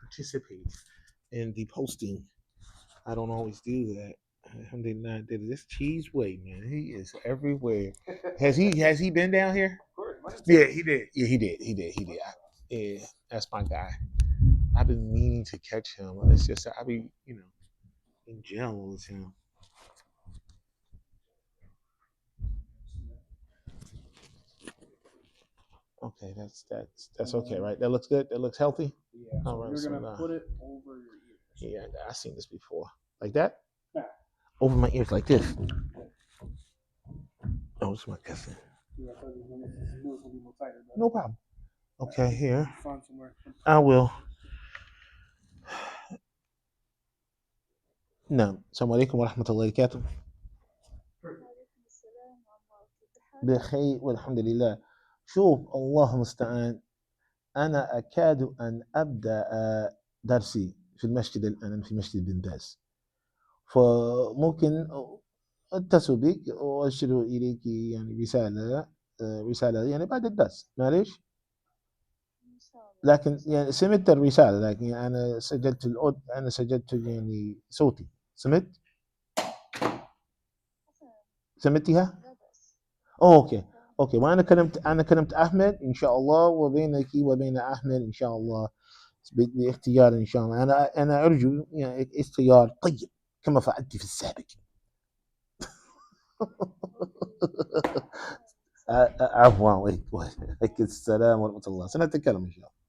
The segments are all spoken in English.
participate in the posting. I don't always do that. Alhamdulillah, did this cheese way, man. He is everywhere. Has he been down here? Yeah, he did. Yeah, he did. Yeah, that's my guy. I've been meaning to catch him. It's just I be, in jail with him. Okay, that's okay, right? That looks good. That looks healthy. Yeah. All right, You're gonna so put it over your ears. yeah, I've seen this before. Like that? Yeah. Over my ears like this. Oh, it's my cousin. Yeah, because it's gonna be more tighter. No problem. Okay, here. Find somewhere. I will. نعم السلام عليكم ورحمة الله وبركاته. بخير والحمد لله. شوف الله المستعان، أنا أكاد أن أبدأ درسي في المسجد الآن، في مسجد بن باز، فممكن أتصل بك وأرسل إليك يعني رسالة يعني بعد الدرس، معليش. لكن يعني سمعت الرسالة، لكن يعني أنا سجلت يعني صوتي. سمعتها؟ اوكي وانا كلمت احمد ان شاء الله، وبينك وبين احمد ان شاء الله باختيار ان شاء الله. انا ارجو يعني اختيار طيب كما فعلت في السابق. عفوا وعليكم السلام ورحمه الله. سنتكلم ان شاء الله.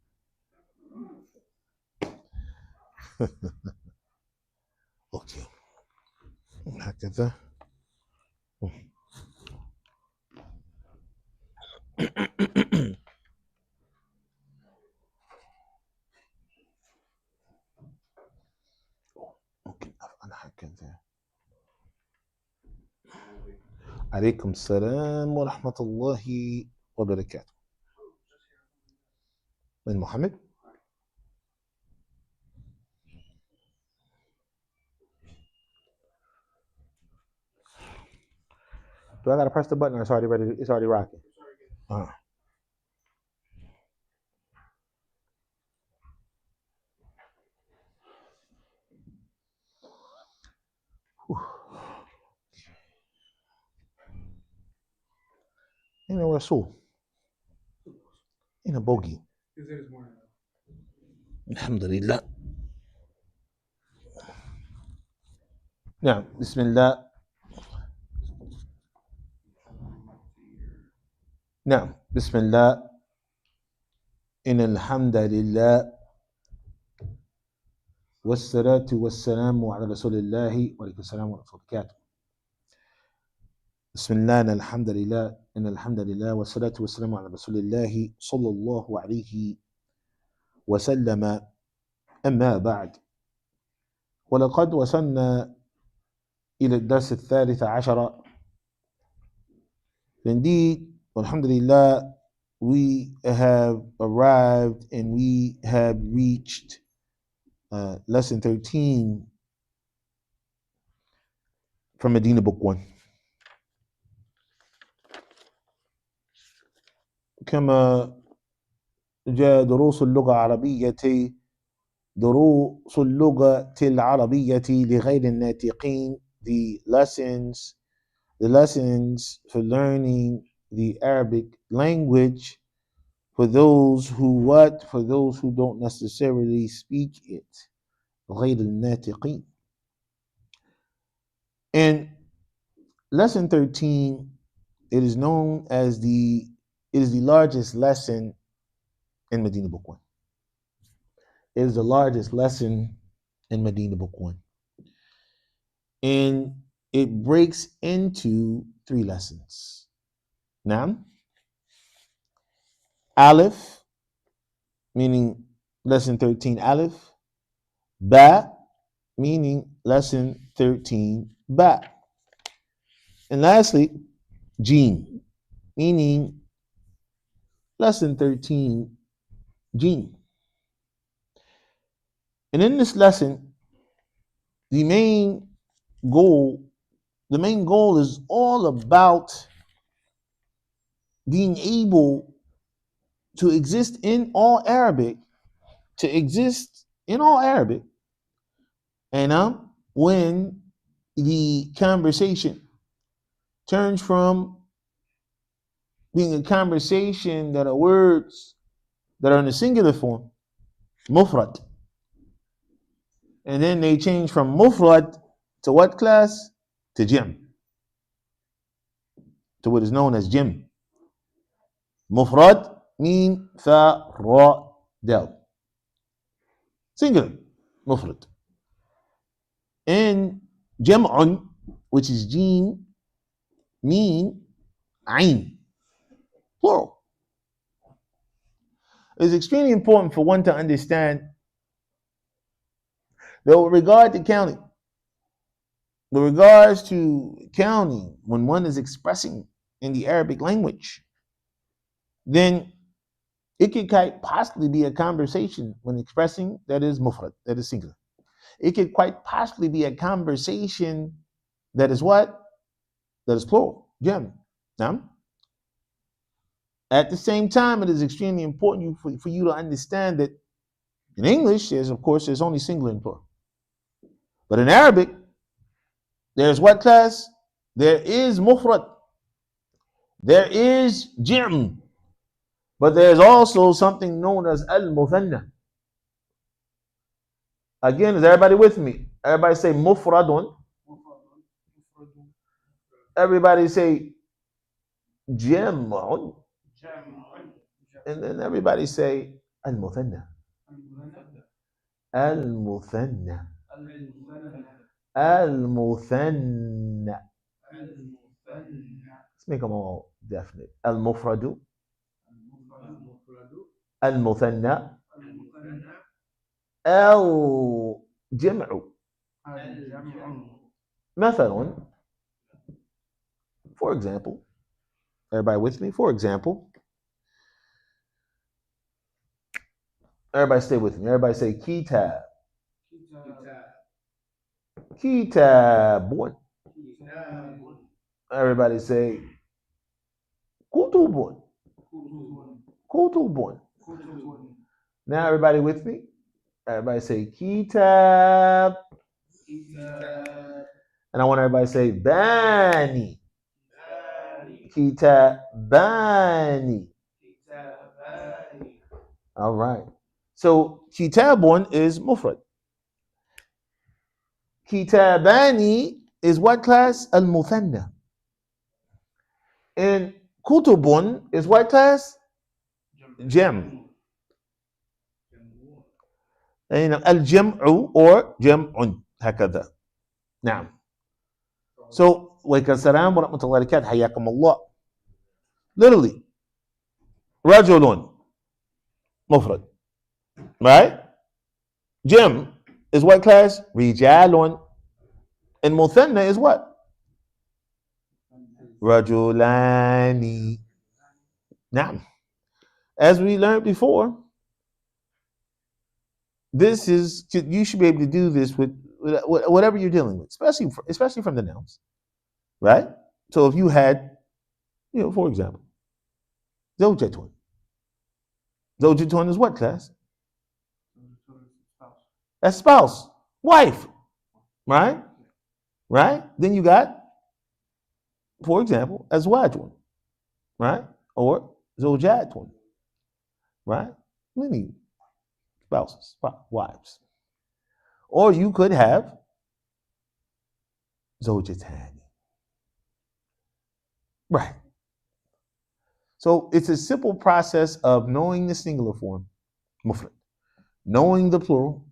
اوكي هكذا. ممكن أنا هكذا. عليكم السلام ورحمة الله وبركاته. من محمد؟ Do I gotta press the button or it's already ready? It's already rocking. Ain't no Rasul. Ain't a bogey. Alhamdulillah. نعم بسم الله. نعم بسم الله. إن الحمد لله والصلاة والسلام على رسول الله وعليكم السلام ورحمة الله وبركاته. بسم الله. إن الحمد لله والصلاة والسلام على رسول الله صلى الله عليه وسلم. أما بعد، ولقد وصلنا إلى الدرس 13. Indeed, alhamdulillah, we have arrived and we have reached lesson 13 from Madinah book 1. كما جاء دروس اللغة العربية لغير الناطقين, the lessons for learning the Arabic language for those who don't necessarily speak it. غير الناطقين. And lesson 13, it is known as the largest lesson in Madinah book 1. It is the largest lesson in Madinah book 1. And it breaks into 3 lessons. Naam. Aleph, meaning lesson 13 Aleph. Ba, meaning lesson 13 Ba. And lastly, Jeen, meaning lesson 13 Jeen. And in this lesson, the main goal is all about being able to exist in all Arabic, to exist in all Arabic. And when the conversation turns from being a conversation that are words that are in the singular form, mufrad, and then they change from mufrad to what class? To jam, to what is known as jam. Mufrad mean fa ra dal, singular, mufrad. And jam'un, which is jeen, mean ain, plural. It's extremely important for one to understand that with regard to counting, with regards to counting, when one is expressing in the Arabic language, then it could quite possibly be a conversation when expressing that is mufrad, that is singular. It could quite possibly be a conversation that is what? That is plural, jam. Now, at the same time, it is extremely important for you to understand that in English, there's only singular and plural. But in Arabic, there's what class? There is mufrad. There is jam. But there's also something known as al-muthanna. Again, is everybody with me? Everybody say mufradun. Everybody say jam'un. And then everybody say al-muthanna. Al-muthanna. Al-muthanna. Let's make them all definite. Al-mufradu. Al-muthanna. Al-jam'u. مثلا, for example, everybody with me? For example, everybody stay with me. Everybody say kitab. Kitabun. Everybody say kutubun. Kutubun. Now everybody with me? Everybody say kitab. And I want everybody to say bani. Kitabani. All right. So kitabun is mufrad. Kitabani is what class? Al-muthanna. And kutubun is what class? Jam. And al-jam'u or jam'un. هكذا. نعم. So, وعليكم السلام ورحمة الله وبركاته. حياكم الله. Literally, رجل مفرد. Right? Jam is what class? رجال. And muthanna is what? رجلان. Now, as we learned before, this is, you should be able to do this with whatever you're dealing with, especially from the nouns, right? So if you had, for example, zawjatun. Zawjatun is what class? That's spouse, wife, right? Right? Then you got, for example, azwajun, right? Or zawjatun, right? Many spouses, wives. Or you could have zawjatani. Right. So it's a simple process of knowing the singular form, mufrad, knowing the plural,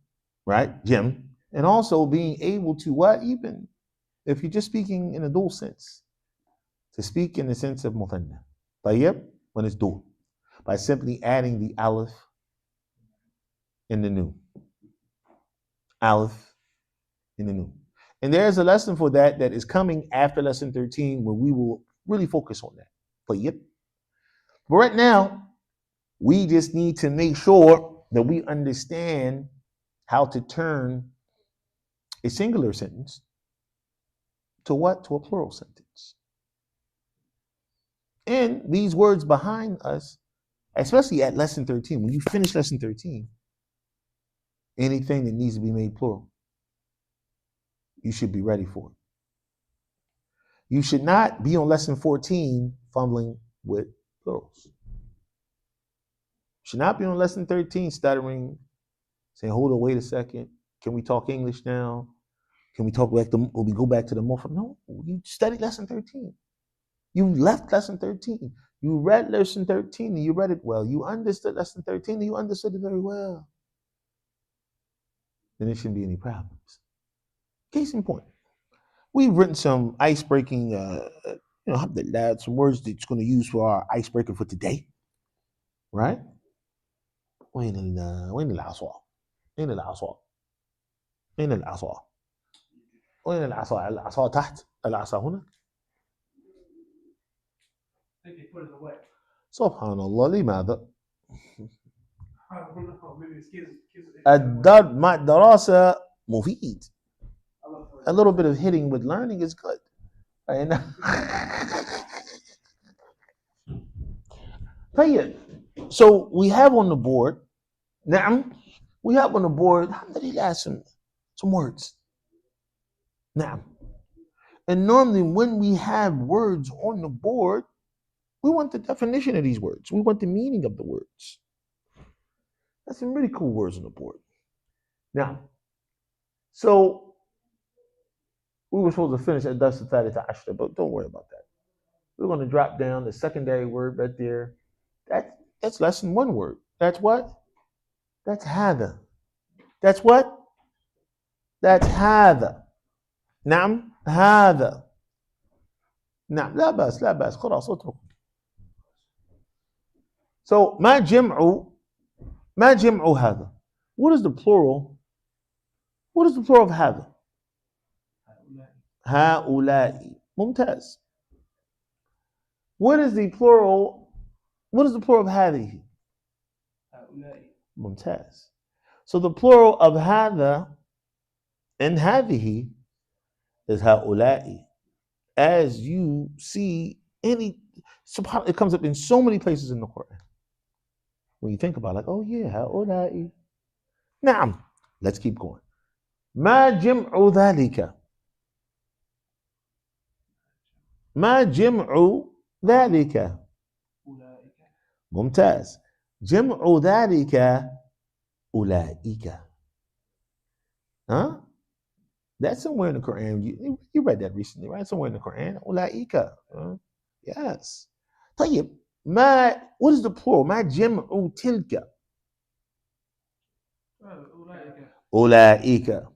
right, jam, and also being able to, what, even if you're just speaking in a dual sense, to speak in the sense of muthanna. Tayyib, when it's dual, by simply adding the aleph in the nun. Aleph in the nun. And there's a lesson for that is coming after lesson 13 where we will really focus on that. Tayyib. But right now, we just need to make sure that we understand how to turn a singular sentence to what? To a plural sentence. And these words behind us, especially at lesson 13, when you finish lesson 13, anything that needs to be made plural, you should be ready for it. You should not be on lesson 14 fumbling with plurals. You should not be on lesson 13 stuttering, saying, hold on, wait a second. Can we talk English now? Can we talk back to, or we go back to the more? No, you studied lesson 13. You left lesson 13. You read lesson 13 and you read it well. You understood lesson 13 and you understood it very well. Then there shouldn't be any problems. Case in point, we've written some ice-breaking, alhamdulillah, some words that's going to use for our icebreaker for today, right? وين العصا؟ أين العصا؟ أين العصا؟ وين العصا؟ العصا تحت، العصا هنا. سبحان الله، لماذا؟ الدرب مع الدراسة مفيد. A little bit of hitting with learning is good. So we have on the board, we have on the board, alhamdulillah, some words. Now, and normally when we have words on the board, we want the definition of these words. We want the meaning of the words. That's some really cool words on the board. Now, so we were supposed to finish at Dars al-Thalith Ashra, but don't worry about that. We're going to drop down the secondary word right there. That's lesson 1 word. That's what? That's هذا. That's what? That's هذا. نعم هذا. نعم لا بأس خلاص اترك. So ما جمع هذا. What is the plural? What is the plural of هذا? هؤلاء. ممتاز. What is the plural of هذه? ممتاز. So the plural of هذا and هذه is هؤلاء. As you see, it comes up in so many places in the Quran. When you think about it, like, oh yeah, هؤلاء. نعم. Let's keep going. ما جمع ذلك. ما جمع ذلك. ممتاز. جمع ذلك أولئك. Huh? That's somewhere in the Quran. You read that recently, right? Somewhere in the Quran. أولئك. Yes. طيب. What is the plural? ما جمع تلك. أولئك.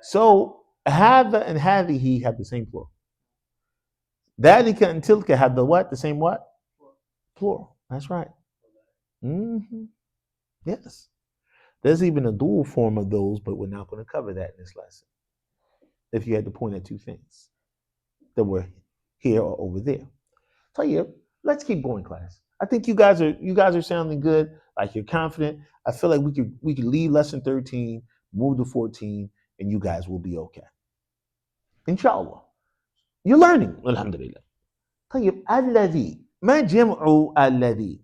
So هذا and هذه have the same plural. ذلك and tilka have the what? The same what? Plural. That's right. Mm-hmm. Yes. There's even a dual form of those, but we're not going to cover that in this lesson. If you had to point at 2 things that were here or over there. So yeah, let's keep going, class. I think you guys are sounding good. Like you're confident. I feel like we could leave lesson 13, move to 14, and you guys will be okay. Inshallah. You're learning. Alhamdulillah. طيب الذي. ما جمع الذي.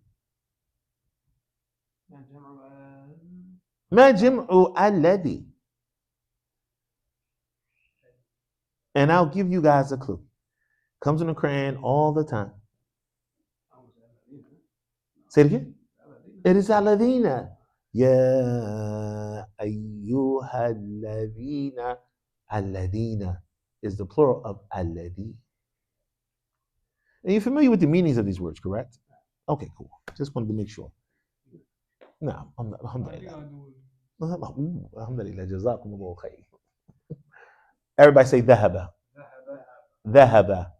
ما جمع الذي. And I'll give you guys a clue. Comes in the Quran all the time. Say it again. It is الذين. يا أيها الذين. الذين is the plural of الذي. Are you familiar with the meanings of these words, correct? Okay, cool. Just wanted to make sure. No, alhamdulillah. Alhamdulillah, jazakumullahu khair. Everybody say ذهب. ذهب.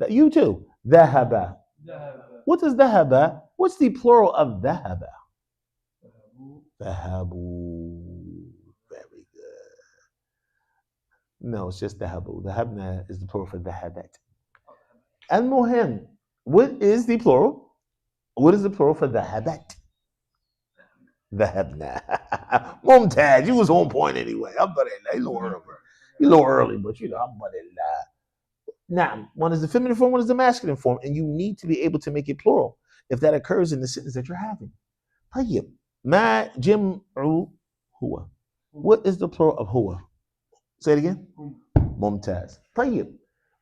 You too. ذهب. What is ذهب? What's the plural of ذهب? ذهبوا. Very good. No, it's just ذهبوا. ذهبنا is the plural for ذهبت. المهم, what is the plural? What is the plural for ذهبت? ذهبنا. ممتاز. You was on point anyway. Alhamdulillah. You're a little early, but alhamdulillah. Now, one is the feminine form, one is the masculine form, and you need to be able to make it plural if that occurs in the sentence that you're having. طيب. ما جمع Huwa. What is the plural of huwa? Say it again. Mumtaz. طيب.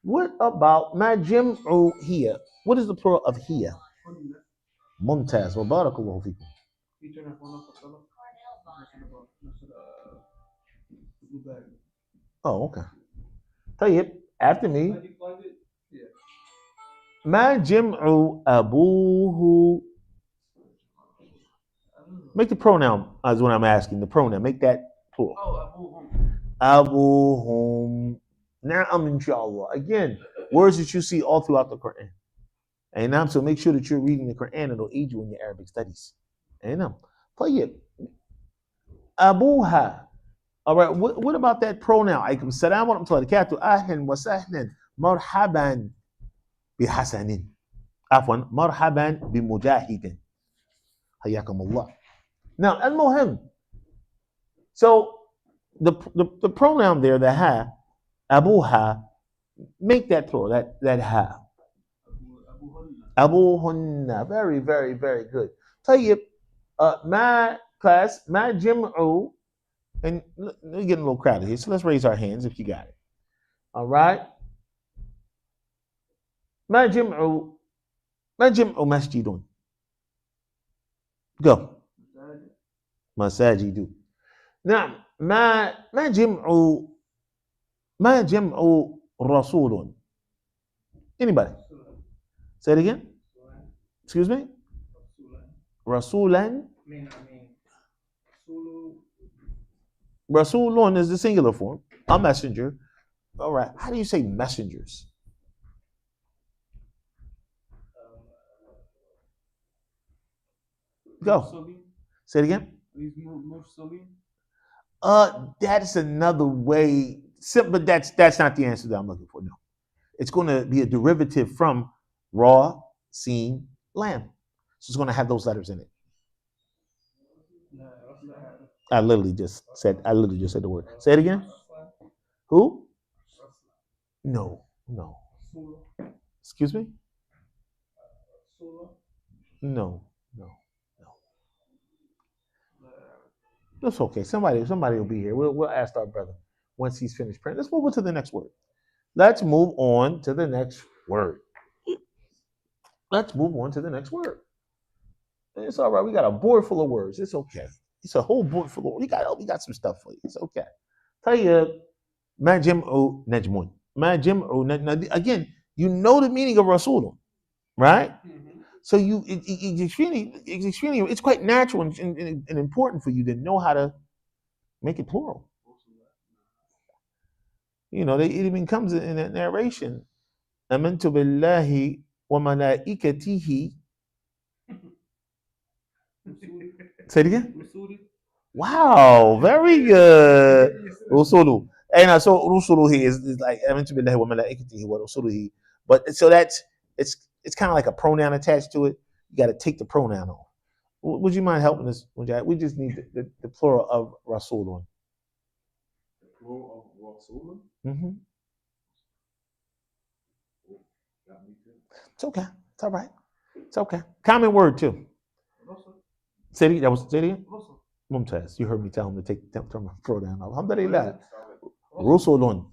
What about ma jam'u hiya? What is the plural of hiya? Mumtaz. Wa barakallahu fikum. Oh, okay. طيب. After me. Ma jam'u abuhu. Make the pronoun is what I'm asking. The pronoun. Make that plural. Oh, Abuhum. Na'am, inshallah. Again, words that you see all throughout the Quran. And so make sure that you're reading the Quran. It'll aid you in your Arabic studies. And طيب. Abuha. All right. What about that pronoun? Alaykum salam wa rahmatullahi wa barakatuh. Ahlan wa sahlan. Marhaban bihasanin. Afwan. Marhaban bimujahidin. Hayakum Allah. Now, al-muhim. So the pronoun there, the ha, abuha, make that plural, that ha. Abuhunna. Very, very, very good. Tayyib, ma class, ma jim'u, and we're getting a little crowded here, so let's raise our hands if you got it. All right. Ma jim'u masjidun. Go. Masajidu. Now, ما جمع رسول. Anybody? Say it again. Excuse me. Rasulan. Rasulun is the singular form. A messenger. All right. How do you say messengers? Go. Say it again. That's another way, but that's not the answer that I'm looking for. No, it's going to be a derivative from raw, seen, lamb. So it's going to have those letters in it. I literally just said the word. Say it again. Who? No. Excuse me. No. That's okay. Somebody will be here. We'll ask our brother once he's finished praying. Let's move on to the next word. It's all right. We got a board full of words. It's okay. It's a whole board full of words. We got some stuff for you. It's okay. Tayyib, ma jam'u najmun. Ma jam'u. Again, you know the meaning of Rasulun, right? So it's quite natural and important for you to know how to make it plural. You know, it even comes in that narration. Amantu billahi wa malaikatihi. Say it again. Wow, very good. Rusulu. And so rusuluhi is like amantu billahi wa malaikatihi wa rusuluhi. But so it's kind of like a pronoun attached to it. You got to take the pronoun off. Would you mind helping us? We just need the plural of Rasulun. The plural of Rasulun? Mm-hmm. It's okay. It's all right. It's okay. Common word too. Say it again. Mumtaz. You heard me tell him to turn my pronoun off. Alhamdulillah. Rasulun.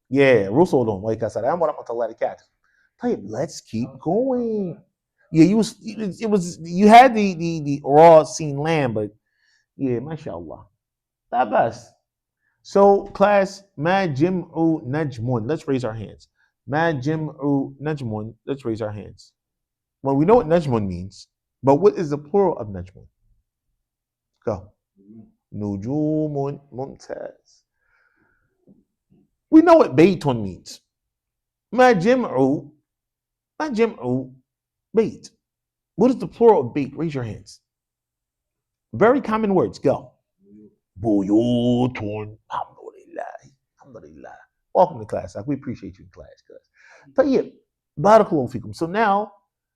Yeah, Rasulun. Like I said, I'm what I'm going to let's keep going. Yeah, you had the raw seen lamb, but yeah, mashallah. That best. So class, ma jim'u najmun. Let's raise our hands. Ma jim'u najmun. Let's raise our hands. Well, we know what najmun means, but what is the plural of najmun? Go. Nujumun mumtaz. We know what baytun means. Ma jim'u bait. What is the plural of bait? Raise your hands. Very common words. Go. Buyutun. Alhamdulillah. Welcome to class. We appreciate you in class. Tayyib. Barakallahu fikum. So now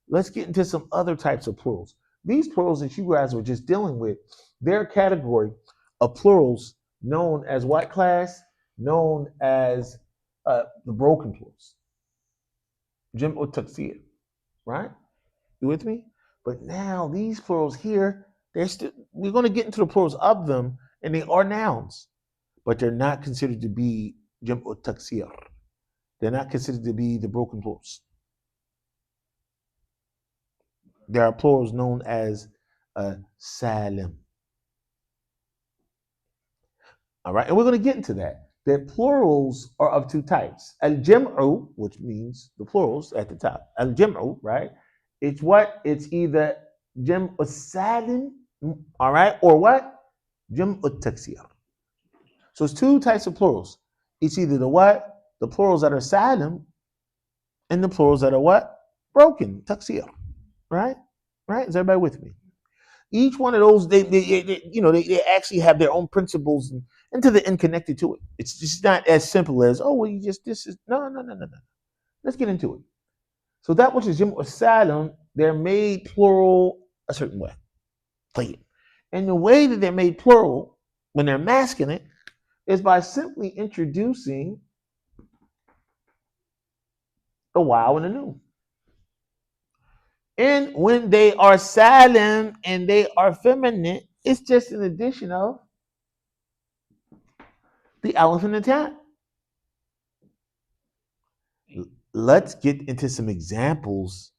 let's get into some other types of plurals. These plurals that you guys were just dealing with, they're a category of plurals known as what class? Known as the broken plurals. Jam'u taksir. Right? You with me? But now these plurals here, we're going to get into the plurals of them, and they are nouns, but they're not considered to be jam'u taksir. They're not considered to be the broken plurals. There are plurals known as salim. All right, and we're going to get into that. The plurals are of two types. Al-jam'u, which means the plurals at the top. Al-jam'u, right? It's what? It's either jam'u salim, all right, or what? Jam'u taksir. So it's two types of plurals. It's either the what? The plurals that are salim and the plurals that are what? Broken, taksir, right? Right? Is everybody with me? Each one of those, they actually have their own principles and to the end connected to it. It's just not as simple as, oh, well, this is, no. Let's get into it. So that which is jam'u salim, they're made plural a certain way. And the way that they're made plural, when they're masculine, is by simply introducing a wow and a nun. And when they are salim and they are feminine, it's just an addition of the alif and the ta. Let's get into some examples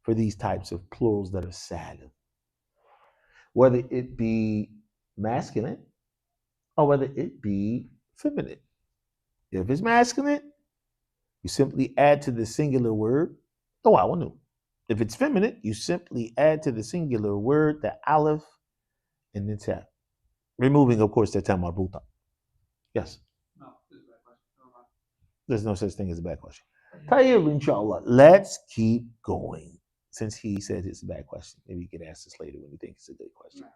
for these types of plurals that are salim. Whether it be masculine or whether it be feminine. If it's masculine, you simply add to the singular word the wow and nun. If it's feminine, you simply add to the singular word the aleph and the ta. Removing, of course, the ta marbuta. Yes? No, this is a bad question. There's no such thing as a bad question. Tayyib, inshallah. Let's keep going. Since he said it's a bad question, maybe you can ask this later when you think it's a good question.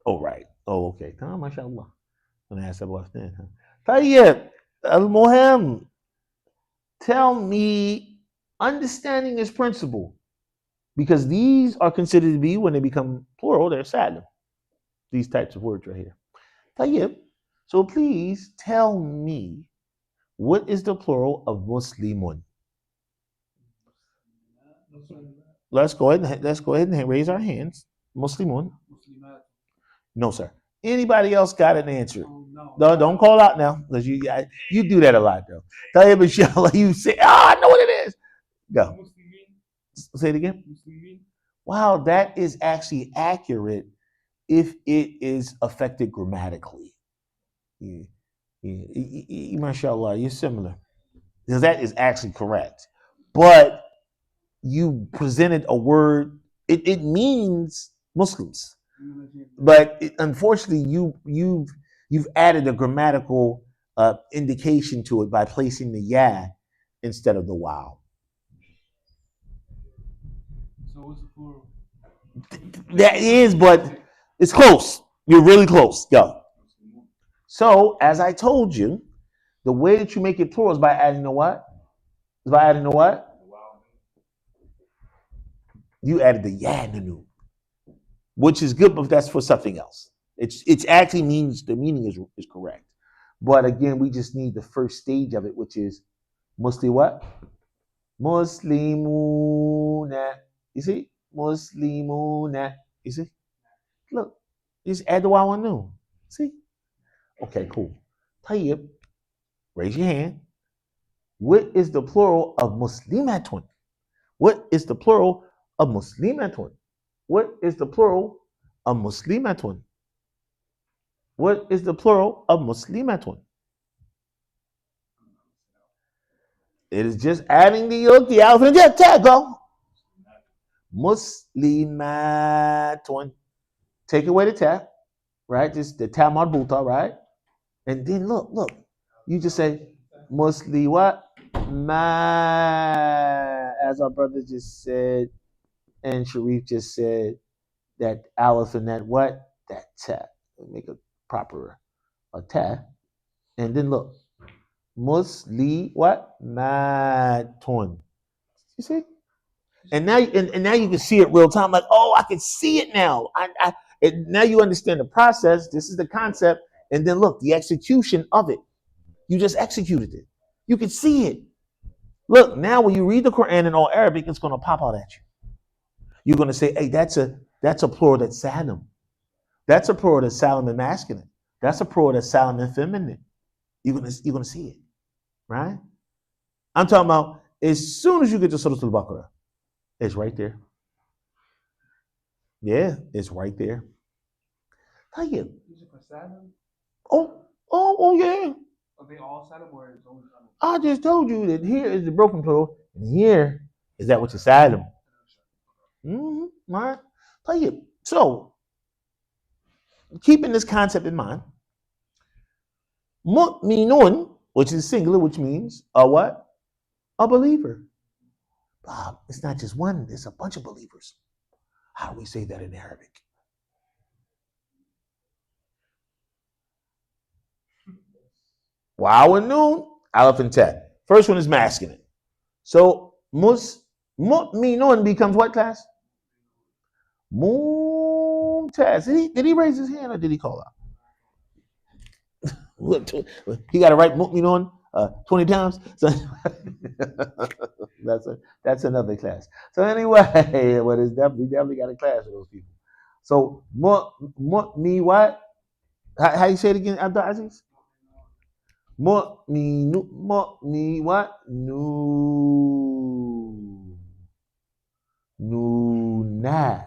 Oh, right. Oh, okay. MashaAllah. I'm going to ask that off then. Tayyib, al-muhim. Tell me, understanding this principle, because these are considered to be, when they become plural, they're salim. These types of words right here. Tayyib, so please tell me, what is the plural of Muslimun? Let's go ahead and raise our hands. Muslimun. No, sir. Anybody else got an answer? No, don't call out now, because you do that a lot, though. Tayyib, inshallah, you say, I know what it is. Go. Say it again. Wow, that is actually accurate if it is affected grammatically. Mashallah, you're similar. Because that is actually correct. But you presented a word, it means Muslims. But unfortunately, you've added a grammatical indication to it by placing the ya instead of the wow. So what's the plural? That is, but it's close. You're really close. Go. So, as I told you, the way that you make it plural is by adding the what? You added the ya and the nun, which is good, but that's for something else. It's actually means the meaning is correct. But again, we just need the first stage of it, which is Muslim what? Muslimuna. You see? Muslimuna. You see? Look, you just add the wow and nun. See? Okay, cool. Tayyib, raise your hand. What is the plural of muslimatun? What is the plural of muslimatun? What is the plural of muslimatun? What is the plural of muslimatun? It is just adding the yod, the alpha, and the ta. Go. Muslimatun. Take away the ta, right? Just the ta marbuta, right? And then look. You just say Musli what? Ma, as our brother just said, and Sharif just said, that aleph and that what? That ta. Make a proper ta. And then look. Musli what? Matun. You see? And now you can see it real time. Like, oh, I can see it now. Now you understand the process. This is the concept. And then look, the execution of it. You just executed it. You can see it. Look, now when you read the Quran in all Arabic, it's going to pop out at you. You're going to say, hey, that's a plural that's salim. That's a plural that's silent and masculine. That's a plural that's silent and feminine. You're gonna see it, right? I'm talking about as soon as you get to Surah Al-Baqarah, it's right there. Yeah, it's right there. Tell you. Is it for Saturn? Oh yeah. Are they all Saturn or is only Saturn? I just told you that here is the broken plural, and here is that which is silent. Mm-hmm. All right. Tell you. So, keeping this concept in mind, mu'minun, which is singular, which means a what? A believer. It's not just one, it's a bunch of believers. How do we say that in Arabic? Waw and noon, aleph and ta. First one is masculine. So mu'minun becomes what class? Mumtaz. Did he raise his hand or did he call out? He got to write mu'minun 20 times. So that's another class. So anyway, what is we definitely got a class for those people. So me what? How you say it again, Abdul Aziz? Me what? Nuna.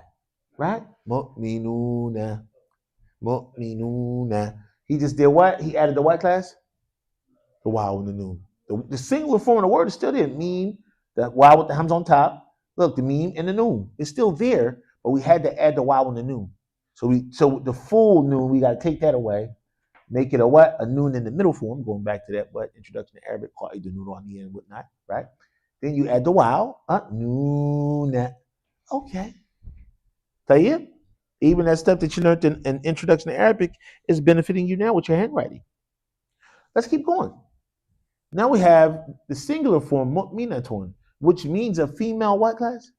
Right? Mu'minuna. Mu'minuna. He just did what? He added the what class? The wow and the noon. The singular form of the word is still there. Meme, the wow with the hams on top. Look, the meme and the noon. It's still there, but we had to add the wow and the noon. So the full noon, we got to take that away. Make it a what? A noon in the middle form, going back to that what? Introduction to Arabic, called the noon on the end and whatnot, right? Then you add the wow, noon. Okay. Tayyib. Even that stuff that you learned in Introduction to Arabic is benefiting you now with your handwriting. Let's keep going. Now we have the singular form, mu'minatun, which means a female what class?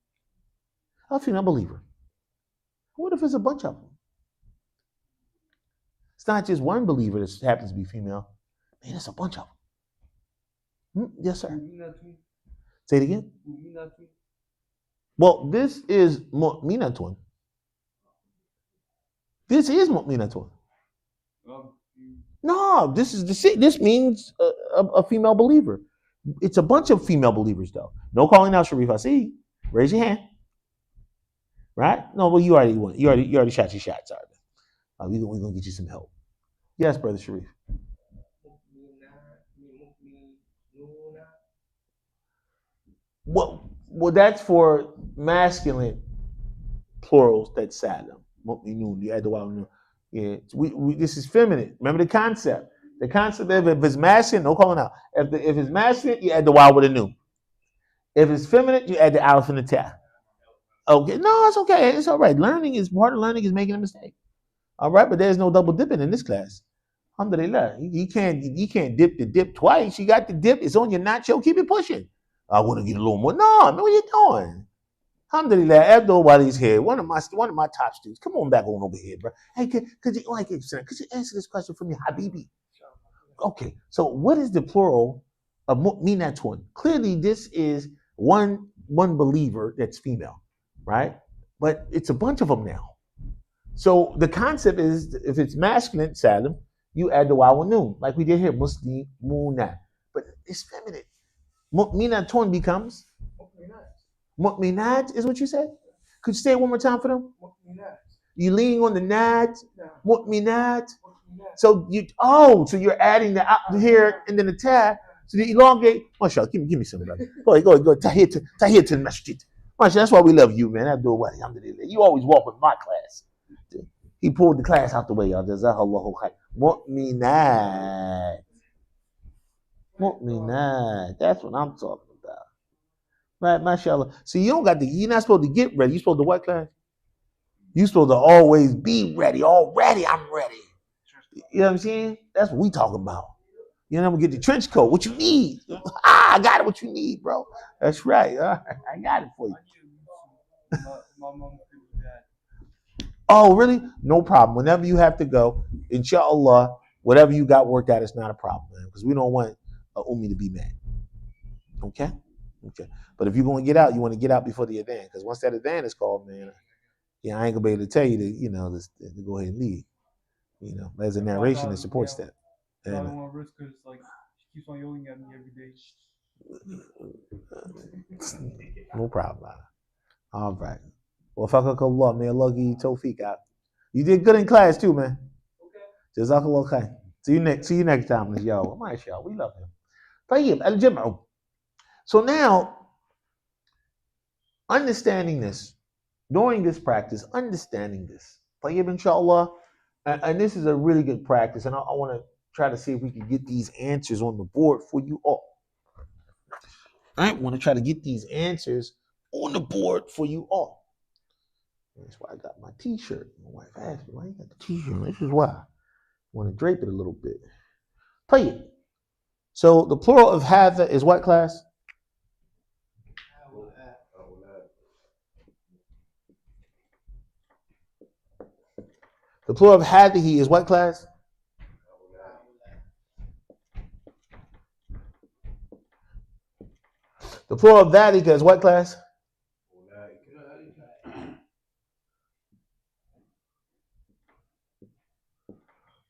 A female believer. What if it's a bunch of them? It's not just one believer that happens to be female. Man, it's a bunch of them. Yes, sir. Say it again. Well, this is mu'minatun. This is mu'minatun. No, this means a female believer. It's a bunch of female believers, though. No calling out Sharif. I see. Raise your hand. Right? No, well, you already won. You already shot your shot. Sorry. We're gonna get you some help. Yes, brother Sharif. Well, that's for masculine plurals. That's salam. You add the wild. Yeah, this is feminine. Remember the concept. The concept of if it's masculine, no calling out. If it's masculine, you add the wild with a noon. If it's feminine, you add the aleph and the ta. Okay, no, it's okay. It's all right. Part of learning is making a mistake. All right, but there's no double dipping in this class. Alhamdulillah. You can't dip the dip twice. You got the dip. It's on your nacho. Keep it pushing. I want to get a little more. No, man, what are you doing? Alhamdulillah, Abdul Wali's here. One of my top students. Come on back on over here, bro. Hey, could you answer this question for me, Habibi? Okay, so what is the plural of mu'minatun? Clearly, this is one believer that's female, right? But it's a bunch of them now. So the concept is, if it's masculine, salam, you add the waw and noon, like we did here, muslimuna. But it's feminine. Mu'minatun becomes mu'minat is what you said? Could you say it one more time for them? You leaning on the nat, mu'minat. So you're adding the out here and then the tab. So the elongate. Mashallah, give me some, brother. Go. Tahir to the masjid. Mashallah, that's why we love you, man. Abdul Wali, alhamdulillah. You always walk with my class. He pulled the class out the way, y'all. Jazakallahu khair. Mu'minat. Mu'minat. That's what I'm talking about. Right, mashallah. See, you're not supposed to get ready. You're supposed to what class? You're supposed to always be ready. Already, I'm ready. You know what I'm saying? That's what we talking about. You know, I'm gonna get the trench coat. What you need? I got it. What you need, bro? That's right. All right. I got it for you. Oh, really? No problem. Whenever you have to go, inshallah, whatever you got worked out, it's not a problem, man. Because we don't want Ummi to be mad. Okay. But if you're going to get out, you want to get out before the adhan. Because once that adhan is called, man, Yeah, I ain't gonna be able to tell you to go ahead and leave. There's a narration that supports that. I don't want to risk because like she keeps on yelling at me every day. No problem. All right. Well, Allah, may Allah give you tawfiq out. You did good in class too, man. Okay. Jazakallah khair. See you next time, yo. MashaAllah, we love him. Tayyib, al-jam'u. So now, understanding this, during this practice, understanding this. Tayyib, inshallah. And this is a really good practice, and I want to try to see if we can get these answers on the board for you all. I want to try to get these answers on the board for you all. That's why I got my t-shirt. My wife asked me, why you got the t-shirt? This is why. I want to drape it a little bit. Tayyib. So the plural of hadha is what, class? The plural of hadhihi is what, class? The plural of dhalika is what, class?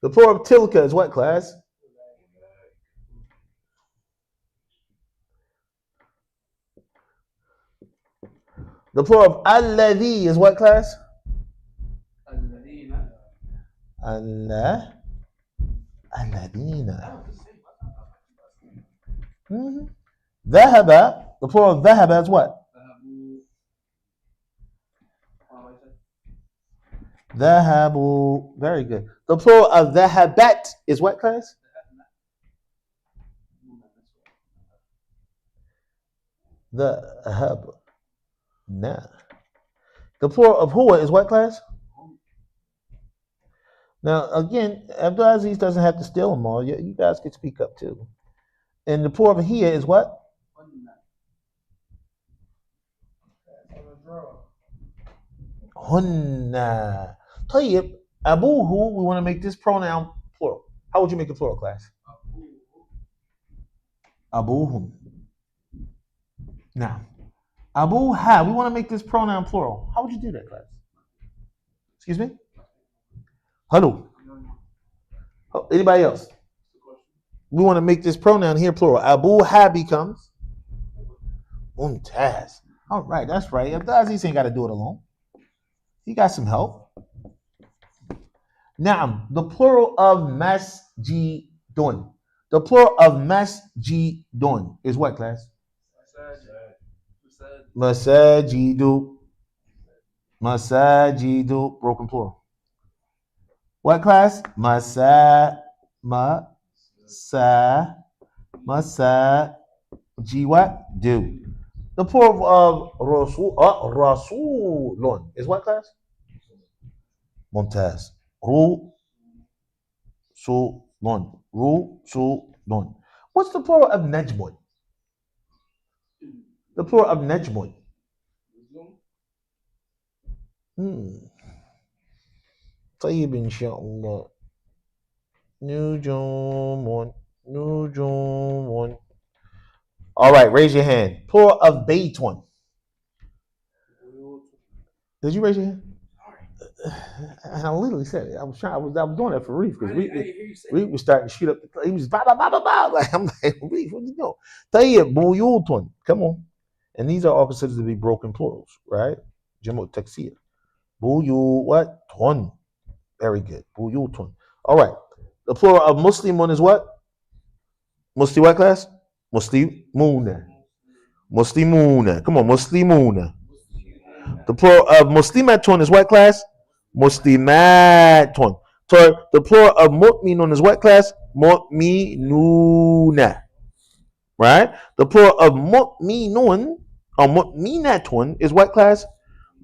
The plural of tilka is what, class? The plural of alladhi is what, class? Allah. Alladina. Dhahaba. The plural of dhahaba is what? Dhahabu. Very good. The plural of dhahabat is what, class? Dhahab. Nah. The plural of huwa is what, class? Now, again, Abdulaziz doesn't have to steal them all. You guys can speak up too. And the plural of hiya is what? Hunna. Tayyib, abuhu, we want to make this pronoun plural. How would you make a plural, class? Abuhum. Now, abuha, we want to make this pronoun plural. How would you do that, class? Excuse me? Hello. Anybody else? We want to make this pronoun here plural. Abuha becomes Mumtaz. All right, that's right. Abdulaziz ain't got to do it alone. He got some help. Naam, the plural of masjidun. The plural of masjidun is what, class? Masajidu. Masajidu. Broken plural. What, class? Masa. Ji what? Do. The plural of rasulun is what, class? Mumtaz. Rusulun. What's the plural of najmun? The plural of najmun. طيب إن شاء الله. نجوم. All right, raise your hand. Plural of baytun. Did you raise your hand? I literally said it. I was doing that for Reef because Reef was starting to shoot up. He was blah blah blah blah blah. Like I'm like, Reef, what you doing? Tayyib buyutun. Come on. And these are all considered to be broken plurals, right? Jamu taksir. Buyu what? Tun. Very good. Buyutun. All right. The plural of Muslimun is what? Muslim what, class? Muslimuna. Muslimuna. Come on, Muslimuna. The plural of Muslimatun is what, class? Muslimatun. The plural of Mu'minun is what, class? Mu'minuna. Right? The plural of Mu'minun or Mu'minatun is what, class?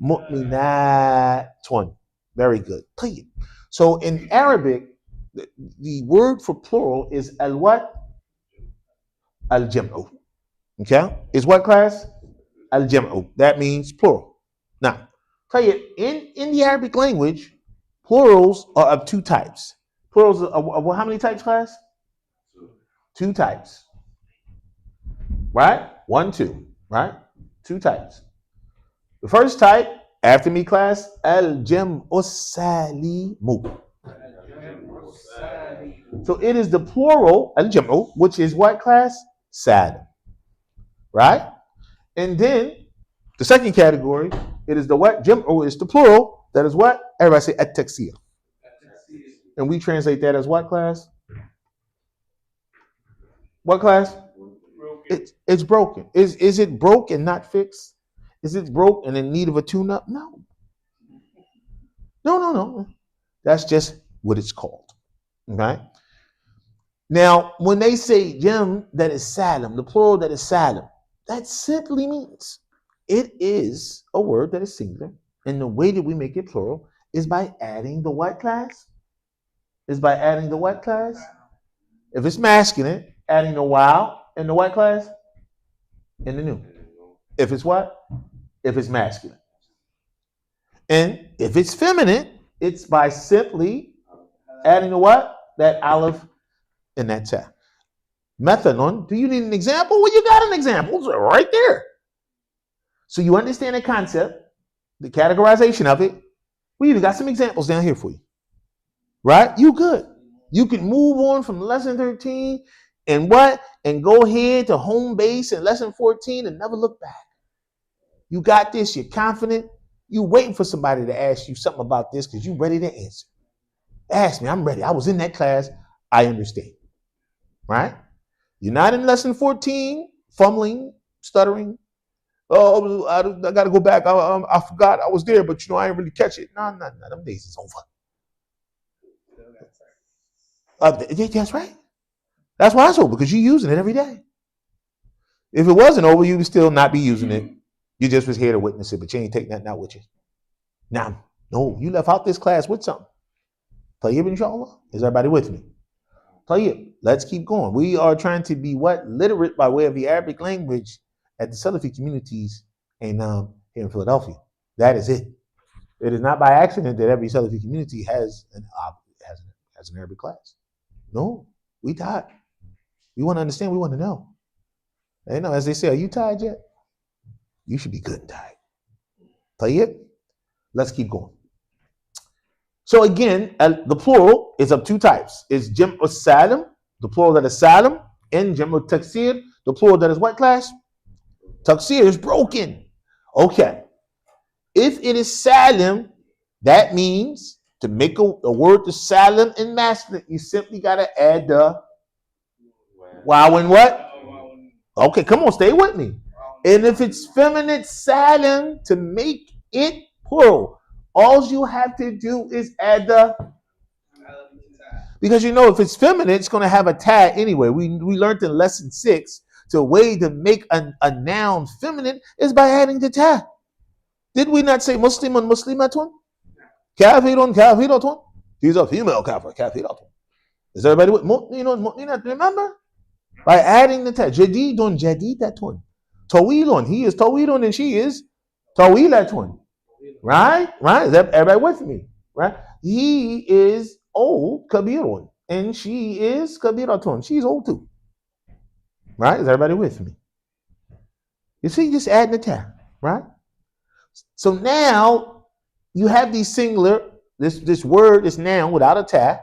Mu'minatun. Very good. So in Arabic, the word for plural is al what? Al-jam'u. Okay? Is what, class? Al-jam'u. That means plural. Now, in the Arabic language, plurals are of two types. Plurals are how many types, class? Two types. Right? 1, 2. Right? Two types. The first type After me, class. Al-jam'u salimu. So it is the plural, al-jam'u, which is what, class? Salim. Right? And then the second category, it is the what? Jam'u is the plural. That is what? Everybody say at-taksir. And we translate that as what, class? What, class? It's broken. Is it broke and not fixed? Is it broke and in need of a tune-up? No. No. That's just what it's called. Okay? Now, when they say jam that is salim, the plural that is salim, that simply means it is a word that is singular. And the way that we make it plural is by adding the what, class? Is by adding the what, class? If it's masculine, adding the wow in the what, class? In the new. If it's what? If it's masculine. And if it's feminine, it's by simply adding the what? That aleph in that ta. Methanon, do you need an example? Well, you got an example. It's right there. So you understand the concept, the categorization of it. We even got some examples down here for you. Right? You good. You can move on from lesson 13 and what? And go ahead to home base and lesson 14 and never look back. You got this. You're confident. You waiting for somebody to ask you something about this because you're ready to answer. Ask me. I'm ready. I was in that class. I understand. Right? You're not in lesson 14, fumbling, stuttering. Oh, I got to go back. I forgot I was there, but I didn't really catch it. No. Them days is over. That's right. That's why it's over, because you're using it every day. If it wasn't over, you would still not be using it. You just was here to witness it, but you ain't take nothing out with you. Now, no, you left out this class with something. Tayyib, inshallah. Is everybody with me? Tayyib, let's keep going. We are trying to be what? Literate by way of the Arabic language at the Salafi communities here in Philadelphia. That is it. It is not by accident that every Salafi community has an Arabic class. No, we tired. We want to understand. We want to know. And as they say, are you tired yet? You should be good and tired. Tayyib, let's keep going. So again, the plural is of two types. It's jam'u salim, the plural that is salim, and jam'u taksir, the plural that is what, class? Taksir is broken. Okay. If it is salim, that means to make a word to salim in masculine, you simply got to add the wow and what? Okay, come on, stay with me. And if it's feminine salim, to make it plural, all you have to do is add the, because if it's feminine, it's going to have a tag anyway. We learned in lesson 6, the way to make a noun feminine is by adding the tag. Did we not say Muslimun, Muslimatun? Kafirun, Kafiratun? These are female kafir, Kafiratun. Is everybody with Mu'minun, Mu'minat? Remember? By adding the tag. Jadidun, Jadidatun. Tawilun, he is Tawilun and she is Tawilatun. Right? Is everybody with me? Right? He is old, Kabirun, and she is Kabiratun. She's old too. Right? Is everybody with me? You see, just adding the tag, right? So now you have these singular, this word, this noun without a tag,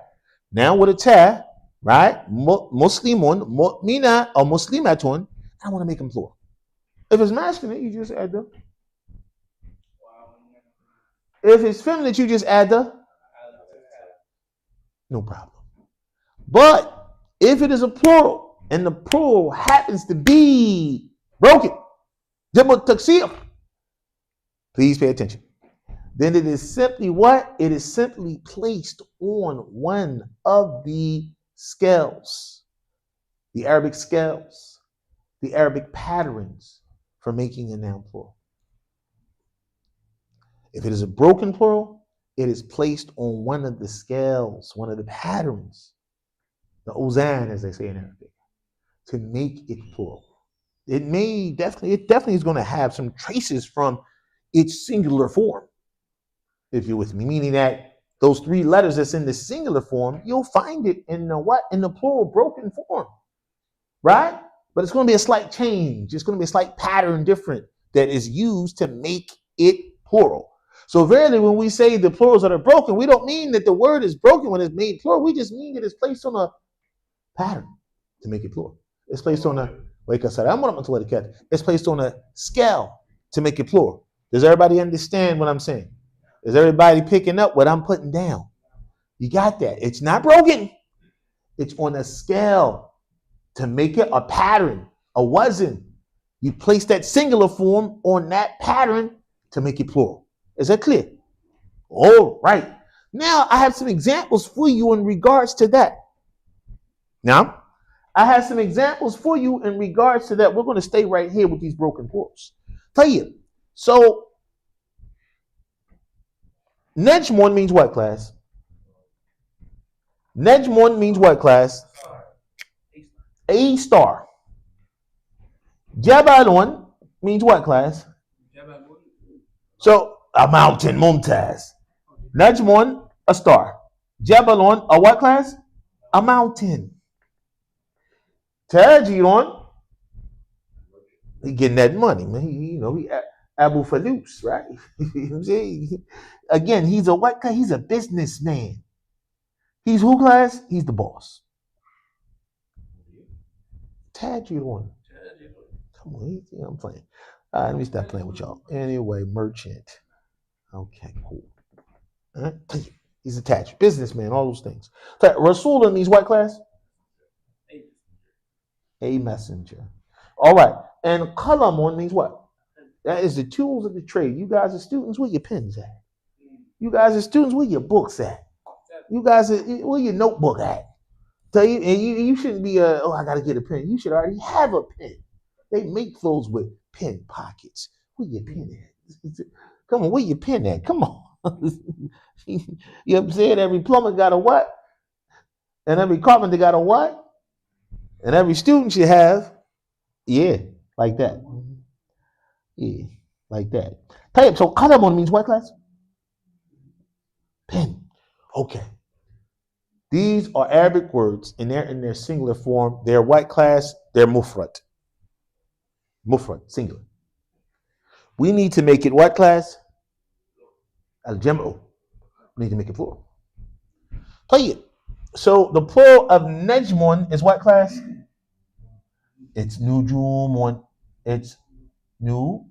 noun with a tag, right? Muslimun, mu'mina, or muslimatun. I want to make them plural. If it's masculine, you just add the. If it's feminine, you just add the. No problem. But if it is a plural, and the plural happens to be broken, jam'u taksir, please pay attention. Then it is simply what? It is simply placed on one of the scales, the Arabic scales, the Arabic patterns for making a noun plural. If it is a broken plural, it is placed on one of the scales, one of the patterns, the ozan, as they say in Arabic, to make it plural. It definitely is going to have some traces from its singular form, if you're with me, meaning that those 3 letters that's in the singular form, you'll find it in the what? In the plural broken form, right? But it's going to be a slight change. It's going to be a slight pattern different that is used to make it plural. So verily, when we say the plurals that are broken, we don't mean that the word is broken when it's made plural. We just mean that it's placed on a pattern to make it plural. It's placed on a it's placed on a scale to make it plural. Does everybody understand what I'm saying? Is everybody picking up what I'm putting down? You got that? It's not broken. It's on a scale to make it a pattern, a wazn. You place that singular form on that pattern to make it plural. Is that clear? All right. Now I have some examples for you in regards to that. Now, I have some examples for you in regards to that. We're going to stay right here with these broken plurals. Tell you. So, Nejmun means what, class? Nejmun means what, class? A star. Jabalun means what, class? So, a mountain, Mumtaz. Najmun, a star. Jabalun, a what, class? A mountain. Tajirun, he getting that money, man. He Abu Falus, right? Again, he's a what class? He's a businessman. He's who class? He's the boss. Tajirun. Come on, I'm playing. All right, let me stop playing with y'all. Anyway, merchant. Okay, cool. He's attached. Businessman, all those things. Rasul means what class? A messenger. All right. And qalamun means what? That is the tools of the trade. You guys are students, where your pens at? You guys are students, where your books at? You guys are, where your notebook at? So you shouldn't be I gotta get a pen. You should already have a pen. They make those with pen pockets. Where your pen at? Come on, where your pen at? Come on. You know what I'm saying? Every plumber got a what? And every carpenter got a what? And every student should have, yeah, like that. Yeah, like that. So qalamun means what, class? Pen. Okay. These are Arabic words, and they're in their singular form. They're what, class? They're mufrad. Mufrad, singular. We need to make it what, class? Al-jam'u. We need to make it plural. Tayyib. So the plural of najmun is what, class? It's nujumun. It's nujumun.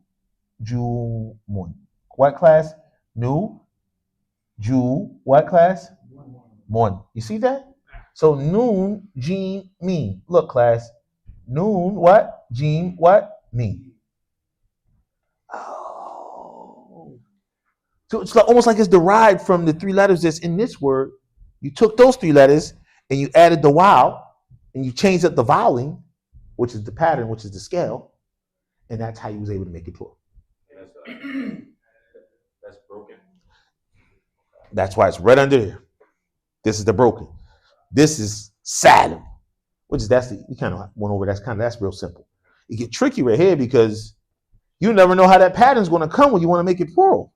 What class? What class? Mun. You see that? So noon, jeen, meen. Look, class. Noon, what? Jeen, what? Meen. Oh. So it's almost like it's derived from the three letters that's in this word. You took those three letters and you added the wow and you changed up the voweling, which is the pattern, which is the scale, and that's how you was able to make it plural. That's broken. That's why it's right under there. This is the broken. This is salim, which is we kind of went over. That's real simple. It get tricky right here because you never know how that pattern's going to come when you want to make it plural.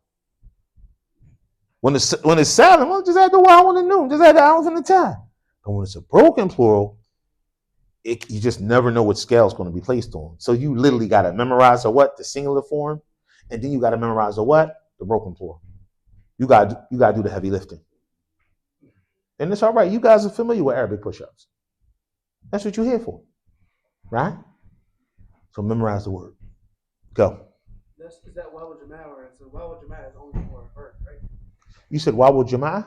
When it's salim, well, just add the wow on the noon, just add the alif and the ta. But when it's a broken plural, you just never know what scale is going to be placed on. So you literally got to memorize the singular form, and then you got to memorize the broken plural. You got to do the heavy lifting. And it's all right. You guys are familiar with Arabic push-ups. That's what you're here for, right? So memorize the word. Go. Is that wawul jama'ah, or so wawul jama'ah is only for a verb, right? You said wawul jama'ah?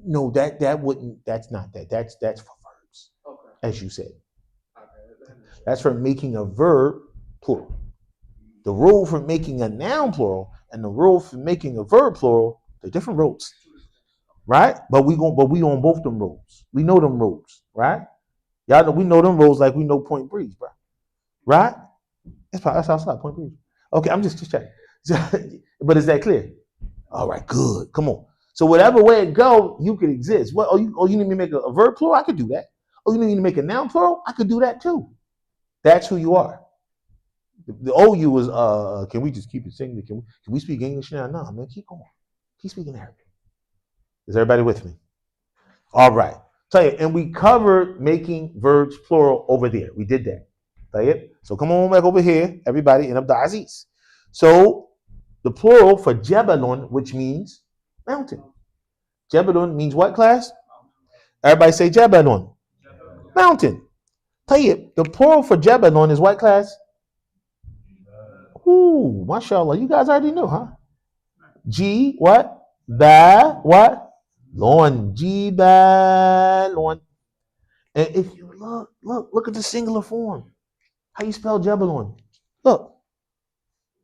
No, that wouldn't. That's not that. That's for verbs. Okay. As you said. Okay. That's for making a verb plural. The rule for making a noun plural and the rule for making a verb plural, they're different rules. Right? But we on both them rules. We know them rules, right? Y'all know we know them rules like we know Point Breeze, bro. Right? That's outside Point Breeze. Okay, I'm just checking. But is that clear? All right, good. Come on. So whatever way it go, you could exist. What? You need me to make a verb plural? I could do that. Oh, you need me to make a noun plural? I could do that too. That's who you are. The OU is can we just keep it singular? Can we speak English now? No, man, keep going. Keep speaking Arabic. Is everybody with me? All right. Tell you, and we covered making verbs plural over there. We did that. Tell you. So come on back over here, everybody, and Abdul Aziz. So The plural for Jabalun, which means mountain. Jabalun means what, class? Everybody say Jabalun. Mountain. Tayyib, the plural for Jabalun is what, class? Ooh, mashallah. You guys already know, huh? G, what? Ba, what? Lon. Jibalon. And if you look at the singular form. How you spell Jabalon? Look.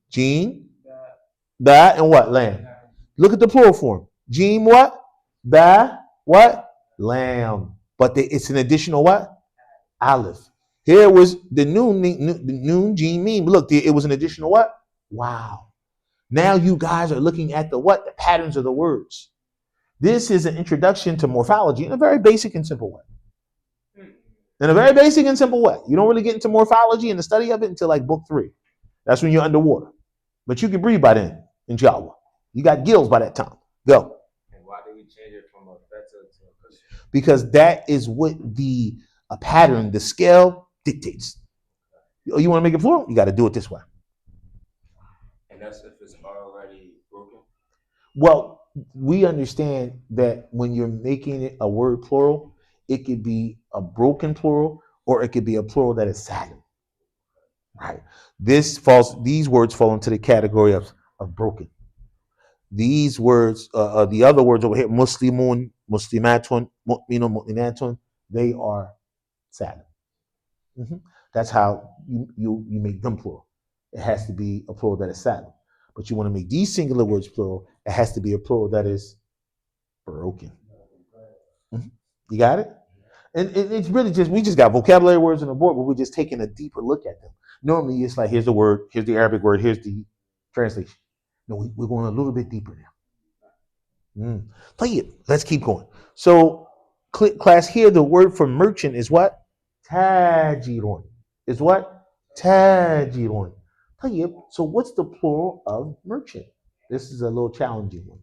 Gene, ba, and what? Lamb. Look at the plural form. Gene, what? Ba, what? Lamb. But it's an additional what? Aleph. Here was the noon, gene, meme. Look, it was an additional what? Wow. Now you guys are looking at the what? The patterns of the words. This is an introduction to morphology in a very basic and simple way. In a very basic and simple way. You don't really get into morphology and the study of it until like book 3. That's when you're underwater. But you can breathe by then, inshallah. You got gills by that time. Go. And why did we change it from a beta to a cushion? Because that is what the pattern, the scale dictates. You want to make it plural? You got to do it this way. And that's if it's already broken? Well, we understand that when you're making it a word plural, it could be a broken plural or it could be a plural that is silent. Right. These words fall into the category of broken. These words, the other words over here, Muslimun, Muslimatun, Mu'minun, Mu'minatun, they are silent. That's how you make them plural. It has to be a plural that is silent. But you want to make these singular words plural, it has to be a plural that is broken. You got it? And it's really we just got vocabulary words on the board, but we're just taking a deeper look at them. Normally, it's like, here's the word, here's the Arabic word, here's the translation. No, we're going a little bit deeper now. Let's keep going. So, class, here, the word for merchant is what? Tajirun. Is what? Tajirun. So, what's the plural of merchant? This is a little challenging one.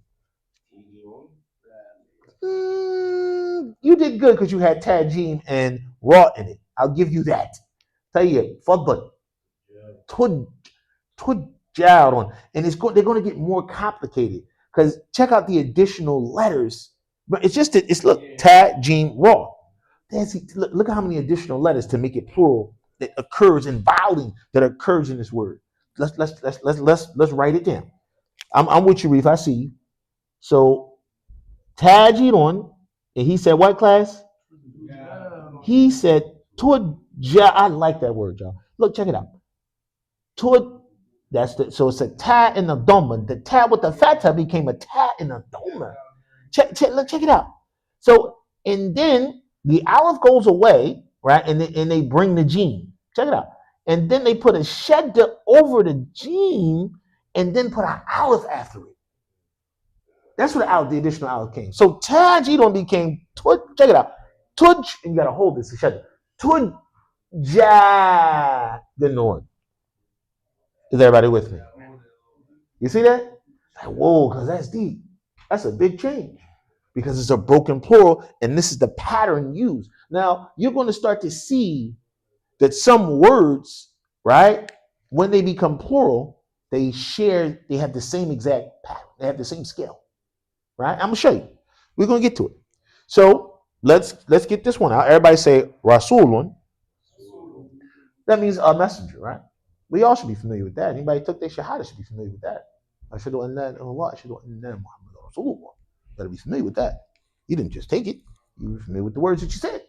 You did good because you had tajim and raw in it. I'll give you that. Tayyib, fadl. Tudjarun. And they're going to get more complicated because check out the additional letters. But it's look, tajim, raw. Look at how many additional letters to make it plural that occurs in vowing that occurs in this word. Let's write it down. I'm with you, Reef. I see you. So tajirun, and he said what, class? He said tudja. I like that word, y'all. Look, check it out. So it's a ta in the doma. The ta with the fatha became a ta in the doma. Check it out. So, and then the aleph goes away, right? And they bring the gene. Check it out. And then they put a shadda over the gene and then put an aleph after it. That's where the additional aleph came. So tajidon became tud. Check it out. Tuj, and you gotta hold this. Shadda. Tudja the north. Is everybody with me? You see that? Like, whoa, because that's deep. That's a big change because it's a broken plural, and this is the pattern used. Now, you're going to start to see that some words, right, when they become plural, they have the same exact pattern. They have the same scale, right? I'm going to show you. We're going to get to it. So let's get this one out. Everybody say Rasulun. That means a messenger, right? We all should be familiar with that. Anybody who took their shahada should be familiar with that. Ashhadu an la ilaha illallah, ashhadu anna Muhammadan Rasulullah. Got to be familiar with that. You didn't just take it. You were familiar with the words that you said.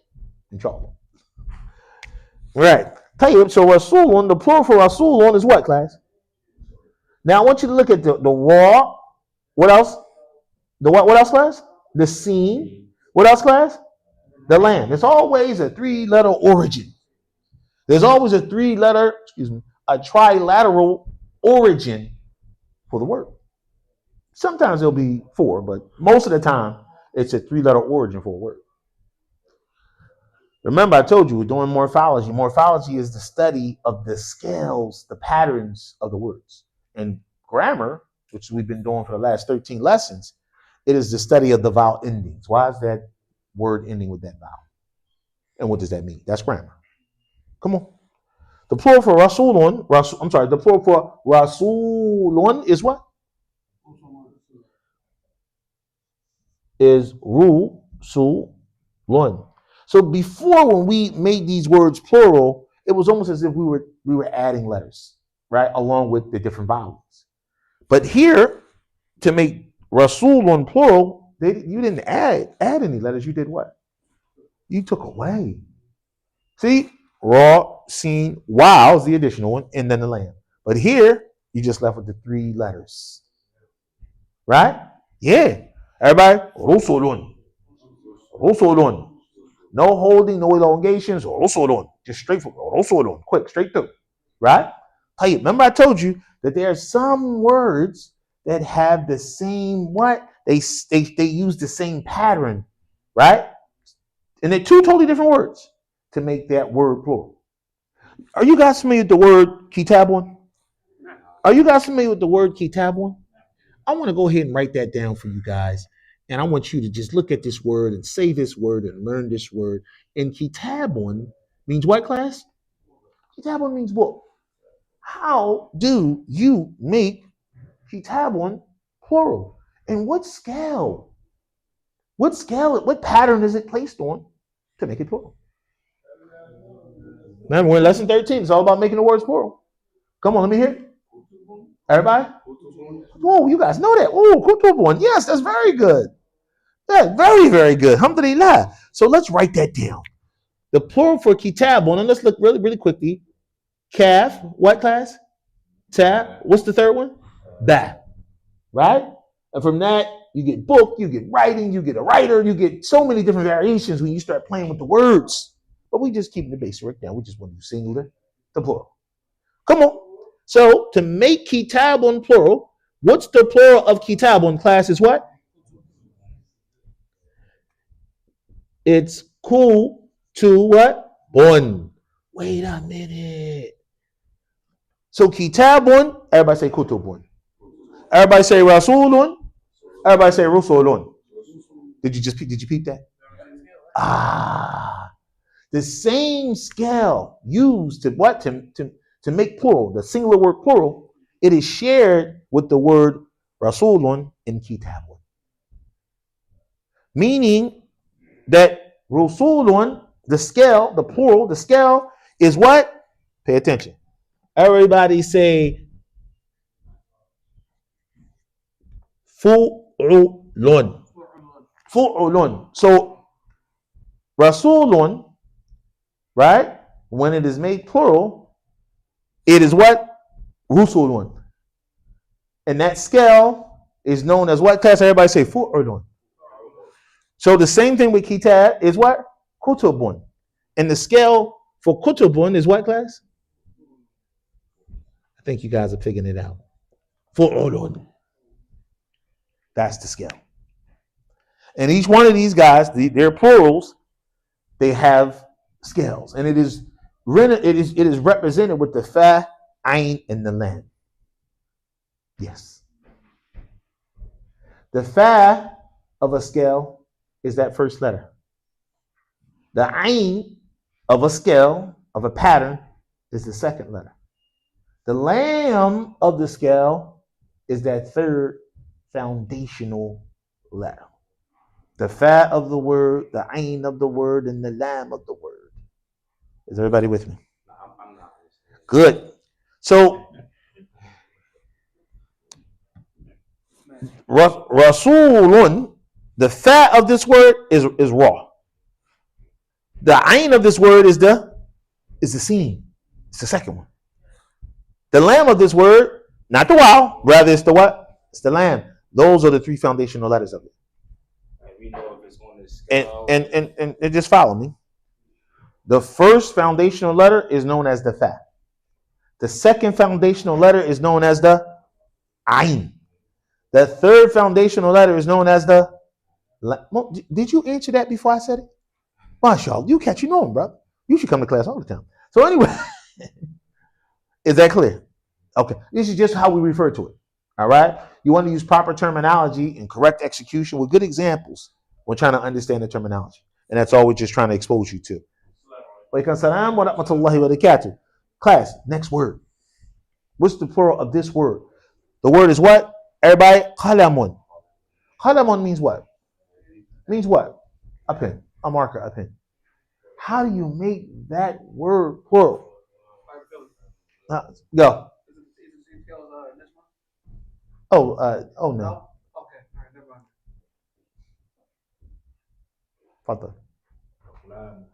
Inshallah. Right. Tayyib, so Rasulun, the plural for Rasulun is what, class? Now I want you to look at the raw. What else? What else, class? The seen. What else, class? The lamb. There's always a 3-letter origin. There's always a a trilateral origin for the word. Sometimes there'll be 4, but most of the time it's a 3-letter origin for a word. Remember, I told you we're doing morphology. Morphology is the study of the scales, the patterns of the words. And grammar, which we've been doing for the last 13 lessons, it is the study of the vowel endings. Why is that word ending with that vowel? And what does that mean? That's grammar. Come on. The plural for Rasulun, the plural for Rasulun is what? is rusulun. So before, when we made these words plural, it was almost as if we were adding letters, right, along with the different vowels. But here, to make rasulun plural, you didn't add any letters. You did what? You took away. See, ra, sin, wow is the additional one, and then the lamb. But here, you just left with the 3 letters, right? Yeah. Everybody, rusulun, rusulun. No holding, no elongations, rusulun. Just straight for rusulun, quick, straight through, right? Hey, remember I told you that there are some words that have the same what? They use the same pattern, right? And they're 2 totally different words to make that word plural. Are you guys familiar with the word kitabun? Are you guys familiar with the word kitabun? I want to go ahead and write that down for you guys. And I want you to just look at this word and say this word and learn this word. And kitabun means what, class? Kitabun means book. How do you make kitabun plural? And what scale? What pattern is it placed on to make it plural? Man, we're in lesson 13. It's all about making the words plural. Come on, let me hear it. Everybody? Whoa, you guys know that. Oh, kutubun. Yes, that's very good. Yeah, very, very good. Alhamdulillah. So let's write that down. The plural for kitabun, and let's look really, really quickly. Kaf, what class? Tab. What's the third one? Ba. Right? And from that, you get book, you get writing, you get a writer, you get so many different variations when you start playing with the words. But we just keep the basic right now. We just want to do singular, the plural. Come on. So to make kitabun plural, what's the plural of kitabun, class, is what? It's cool to what? Bun. Wait a minute. So kitabun, everybody say kutubun. Everybody say rasulun. Everybody say rusulun. Did you peep that? The same scale used to what? To make plural, the singular word plural, it is shared with the word rasulun in kitabun. Meaning that rusulun, the scale, the plural, the scale is what? Pay attention. Everybody say fu'ulun. Fu'ulun. So rasulun, right? When it is made plural, it is what? Rusulun. And that scale is known as what, class? Everybody say fu'ulun. So the same thing with kitab is what? Kutubun. And the scale for kutubun is what, class? I think you guys are figuring it out. Fu'ulun. That's the scale. And each one of these guys, their plurals, they have scales. And it is represented with the fa, ain, and the lam. Yes. The fa of a scale is that first letter. The ain of a scale, of a pattern, is the second letter. The lam of the scale is that third foundational letter. The fa of the word, the ain of the word, and the lam of the word. Is everybody with me? I'm not. Good. So, rasulun, the fa of this word is raw. The ain of this word is the sin. It's the second one. The lam of this word, not the wow, rather it's the what? It's the lam. Those are the 3 foundational letters of it. We know if it's on this scale. And just follow me. The first foundational letter is known as the fa. The second foundational letter is known as the ain. The third foundational letter is known as the. Did you answer that before I said it? Mashallah, you know him, bro. You should come to class all the time. So anyway, is that clear? Okay, this is just how we refer to it. All right, you want to use proper terminology and correct execution with good examples when trying to understand the terminology, and that's all we're just trying to expose you to. Walaikum salam wa rahmatullahi wa barakatuh. Class, next word. What's the plural of this word? The word is what? Everybody, qalamun. Qalamun means what? Means what? A pen, a marker, a pen. How do you make that word plural? Go. Oh no. Okay, alright, never mind. Father. Lam.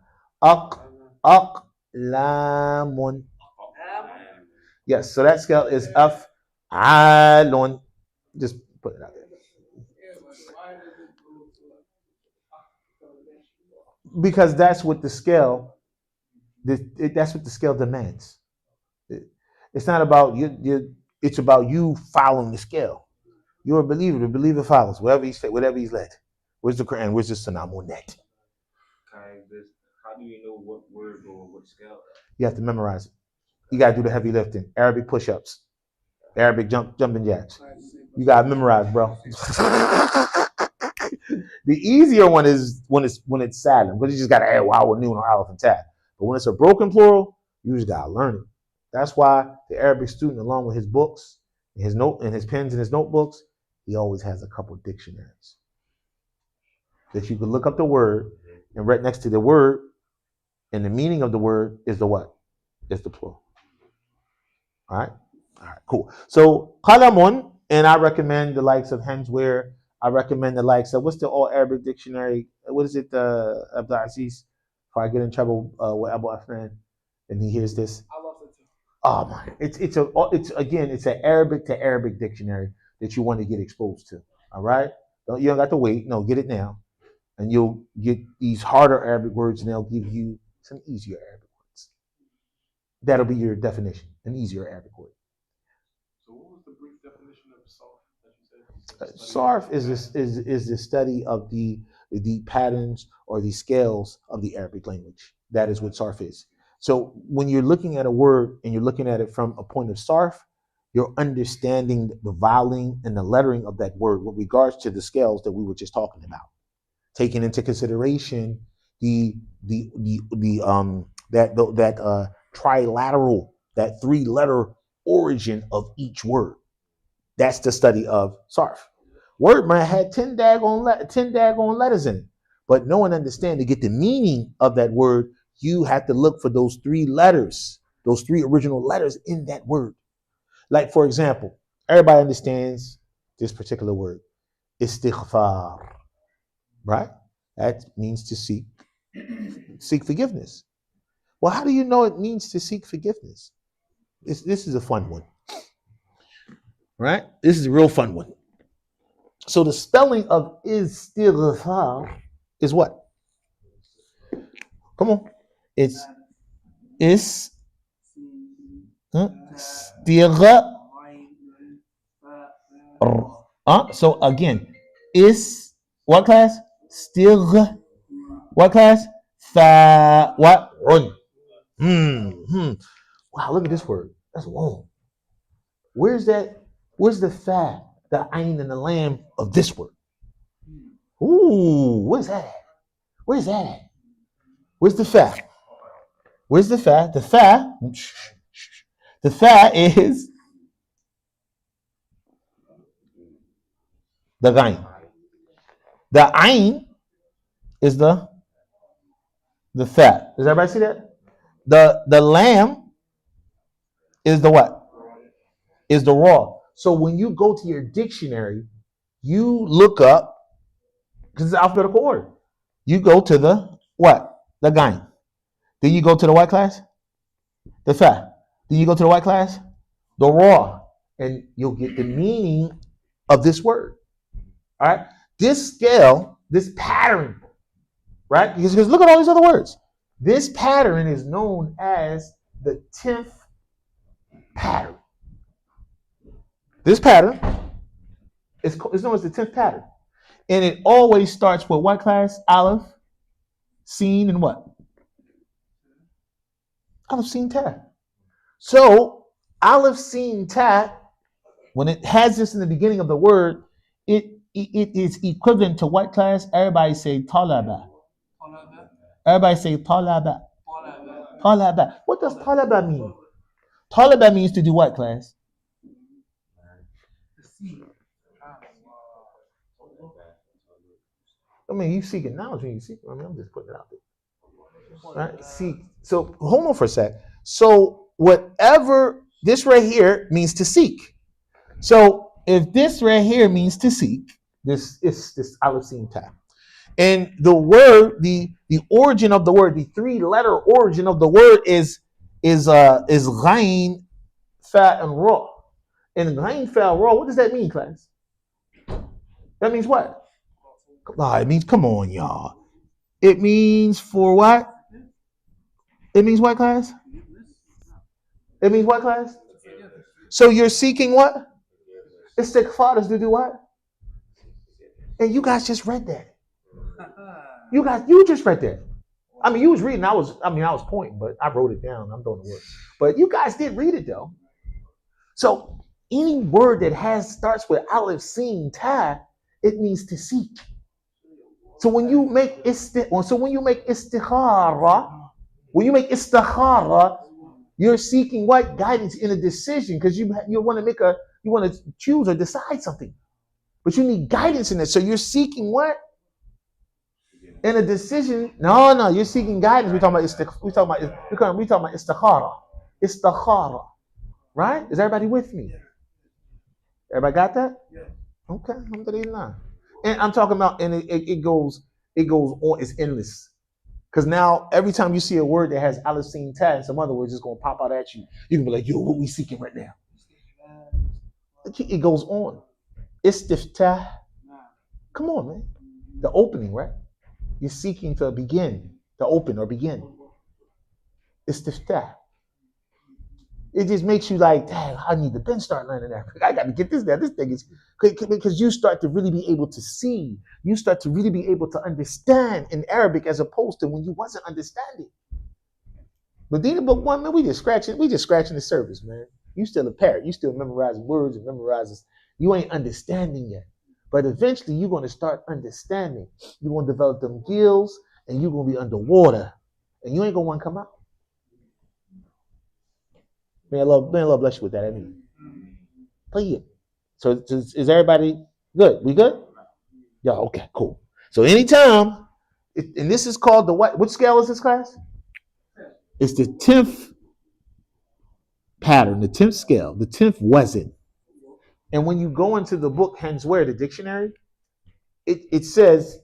Aqlamun. Yes, so that scale is af'alun. Just put it out there. Because that's what the scale, that's what the scale demands. It's not about you. It's about you following the scale. You're a believer. The believer follows whatever he's led. Where's the Quran? Where's the Sunnah? Net. How do you know what word or what scale? You have to memorize it. You gotta do the heavy lifting. Arabic push-ups, Arabic jumping jacks. You gotta memorize, bro. The easier one is when it's silent, because you just gotta add wow, noon, or aleph and tab. But when it's a broken plural, you just gotta learn it. That's why the Arabic student, along with his books, and his pens and his notebooks, he always has a couple dictionaries that you can look up the word, and right next to the word and the meaning of the word is the what? It's the plural. All right, cool. So qalamun, and I recommend the likes of Hemsware. I recommend the likes of, what's the all Arabic dictionary? What is it, Abdul Aziz? Before I get in trouble with Abu Afnan, and he hears this. I lost it too. Oh my! It's an Arabic to Arabic dictionary that you want to get exposed to. All right, you don't got to wait. No, get it now, and you'll get these harder Arabic words, and they'll give you some easier Arabic words. That'll be your definition, an easier Arabic word. So what was the brief definition of sarf that you said? Sarf is the study of the patterns or the scales of the Arabic language. That is what sarf is. So when you're looking at a word and you're looking at it from a point of sarf, you're understanding the voweling and the lettering of that word with regards to the scales that we were just talking about, taking into consideration the trilateral, that 3-letter origin of each word. That's the study of sarf. Word might have 10 daggone letters in it, but no one understands. To get the meaning of that word, you have to look for those 3 letters, those 3 original letters in that word. Like, for example, everybody understands this particular word, istighfar, right? That means to seek forgiveness. Well, how do you know it means to seek forgiveness? This is a fun one, right? This is a real fun one. So the spelling of istighfar is what? Come on. It's so again, is what class? Stig. What class? Fa. What? Run. Wow, look at this word. That's long. Where's that? Where's the fa, the ain, and the lam of this word? Ooh, where's that at? Where's that at? Where's the fa? Where's the fa? The fa is the ghain. The ain is the fa. Does everybody see that? The lamb is the what? Is the raw. So when you go to your dictionary, you look up, because it's alphabetical order. You go to the what? The ghain. Then you go to the what class? The fa. Then you go to the what class? The raw. And you'll get the meaning of this word. All right? This scale, this pattern, right? Because look at all these other words. This pattern is known as the 10th pattern. This pattern is known as the 10th pattern. And it always starts with what class? Aleph, Sin, and what? Aleph, Sin, Ta. So, Aleph, Sin, Ta, when it has this in the beginning of the word, it is equivalent to what class? Everybody say talaba. Everybody say talaba. Talaba. What does talaba mean? Talaba means to do what, class? I mean, you seeking knowledge when you seek. I mean, I'm just putting it out there. Right? Seek. So hold on for a sec. So whatever this right here means to seek. So if this right here means to seek, this is this aleph sin ta. And the word, the origin of the word, the 3-letter origin of the word is ghain, fa, and ra. And ghain, fa, ra, what does that mean, class? That means what? It means, come on, y'all. It means for what? It means what, class? It means what, class? So you're seeking what? Istighfar is to do what? And you guys just read that. You just read that. I mean, you was reading. I was pointing, but I wrote it down. I'm doing the work. But you guys did read it though. So any word that starts with aleph sin ta, it means to seek. So when you make istikhara, you're seeking what? Guidance in a decision, because you want to choose or decide something. But you need guidance in it. So you're seeking what? In a decision. No, you're seeking guidance. We're talking about istikhara. Istikhara. Right? Is everybody with me? Everybody got that? Okay, alhamdulillah. And I'm talking about, and it goes on, it's endless. Because now every time you see a word that has aleph sin ta and some other words, it's gonna pop out at you. You can be like, yo, what we seeking right now? It goes on. Istiftah. Come on, man. The opening, right? You're seeking to begin, to open or begin. Istiftah. It just makes you like, dang, I need to then start learning that. I got to get this now. This thing is, because you start to really be able to see. You start to really be able to understand in Arabic as opposed to when you wasn't understanding. Medina book 1, man, we just scratching the surface, man. You still a parrot. You still memorizing words and memorizing. You ain't understanding yet. But eventually you're going to start understanding. You're going to develop them gills and you're going to be underwater. And you ain't going to want to come out. May Allah bless you with that. I mean, play it. So is everybody good? We good? Yeah, okay, cool. So anytime, and this is called the what? Which scale is this, class? It's the 10th pattern, the 10th scale, the 10th wazn. And when you go into the book, hence where the dictionary, it says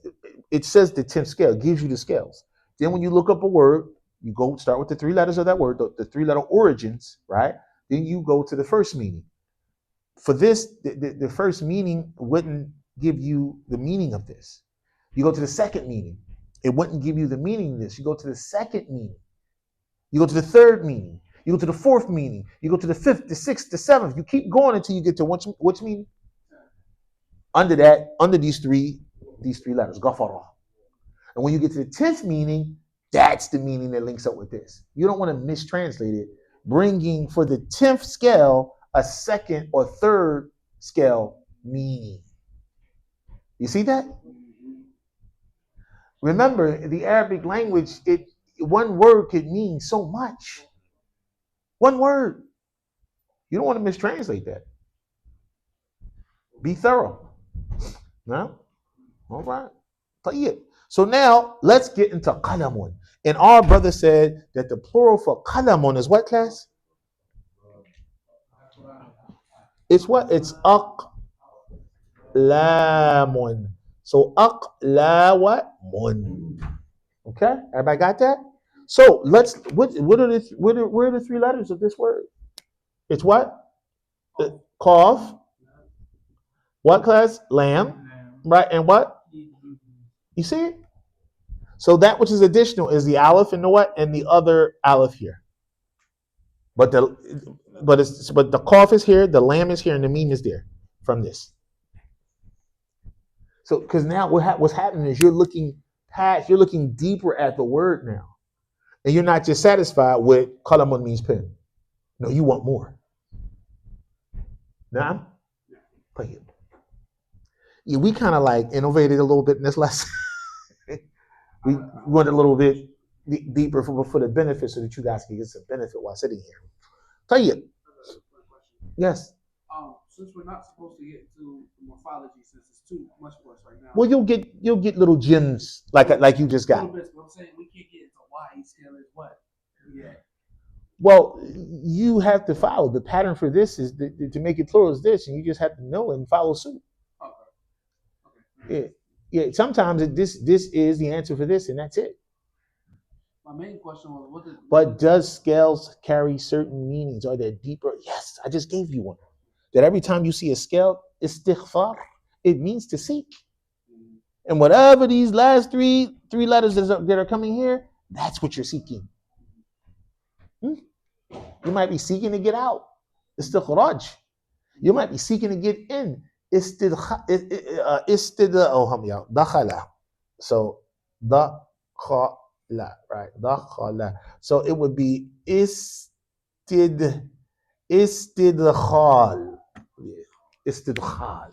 the 10th scale, it gives you the scales. Then when you look up a word, you go start with the 3 letters of that word, the 3-letter origins, right? Then you go to the first meaning. For this, the first meaning wouldn't give you the meaning of this. You go to the second meaning. It wouldn't give you the meaning of this. You go to the second meaning. You go to the third meaning. You go to the fourth meaning. You go to the fifth, the sixth, the seventh. You keep going until you get to which meaning? Under these three letters, ghafara. And when you get to the 10th meaning, that's the meaning that links up with this. You don't want to mistranslate it, bringing for the 10th scale a second or third scale meaning. You see that? Remember, the Arabic language, one word could mean so much. One word. You don't want to mistranslate that. Be thorough. No? All right. Tayyib. So now let's get into qalamun. And our brother said that the plural for qalamun is what, class? It's what? It's aqlamun. So aqlamun. Okay? Everybody got that? So let's where are the 3 letters of this word? It's what? Qaf. What, class? Lam. Right? And what? You see it? So that which is additional is the aleph and the what? And the other aleph here. But the qaf is here, the lam is here, and the meme is there from this. So because now what's happening is you're looking deeper at the word now. And you're not just satisfied with qalamun means pen. No, you want more. Now, yeah, we kind of like innovated a little bit in this lesson. We went a little bit deeper for the benefit so that you guys can get some benefit while sitting here. Tell you. Yes. since we're not supposed to get into morphology, since it's too much for us right now. Well, you'll get little gems like you just got. Little bits, but I'm saying we can't get into why each scale is what. Yeah. Well, you have to follow the pattern for this is to make it plural is this, and you just have to know and follow suit. Okay. Yeah. Sometimes this is the answer for this, and that's it. My main question was, But does scales carry certain meanings? Are they deeper? Yes, I just gave you one. That every time you see a scale, istighfar, it means to seek. And whatever these last three letters that are coming here, that's what you're seeking. You might be seeking to get out. Istikhraj. You might be seeking to get in. Dakhala. So dakhala, right? Dakhala. So it would be istidkhal. Istidkhal.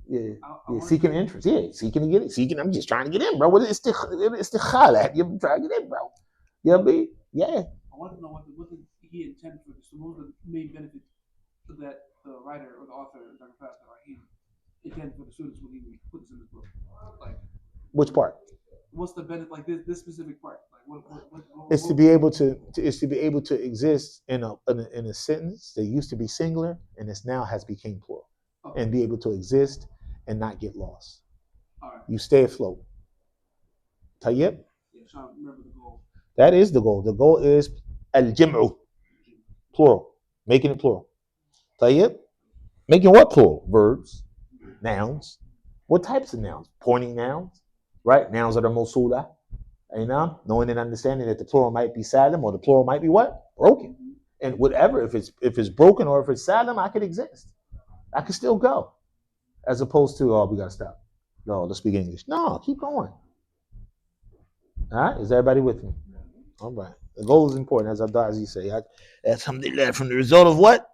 Yeah. Seeking interest. Yeah, seeking to get it. I'm just trying to get in, bro. What is istikhal at? You're trying to get in, bro. You know what I mean? Yeah. I want to know what did he intend for this? So what was the main benefit that the writer or the author, Dr. Pastor, intended for the students when he put this in his book? Like, which part? What's the benefit? Like this specific part? Like what it's to be able to exist in a sentence that used to be singular and this now has become plural, and be able to exist and not get lost. All right. You stay afloat. Tayyib? Yeah, trying to remember the goal. That is the goal. The goal is al-jam'u, plural, making it plural. Tayyib? Making what plural? Verbs, nouns. What types of nouns? Pointing nouns, right? Nouns that are mawsula. Knowing and understanding that the plural might be salim or the plural might be what? Broken. And whatever, if it's broken or if it's salim, I could exist. I could still go. As opposed to, we gotta stop. No, let's speak English. No, keep going. All right, is everybody with me? All right. The goal is important, as Abdazi say. Alhamdulillah, from the result of what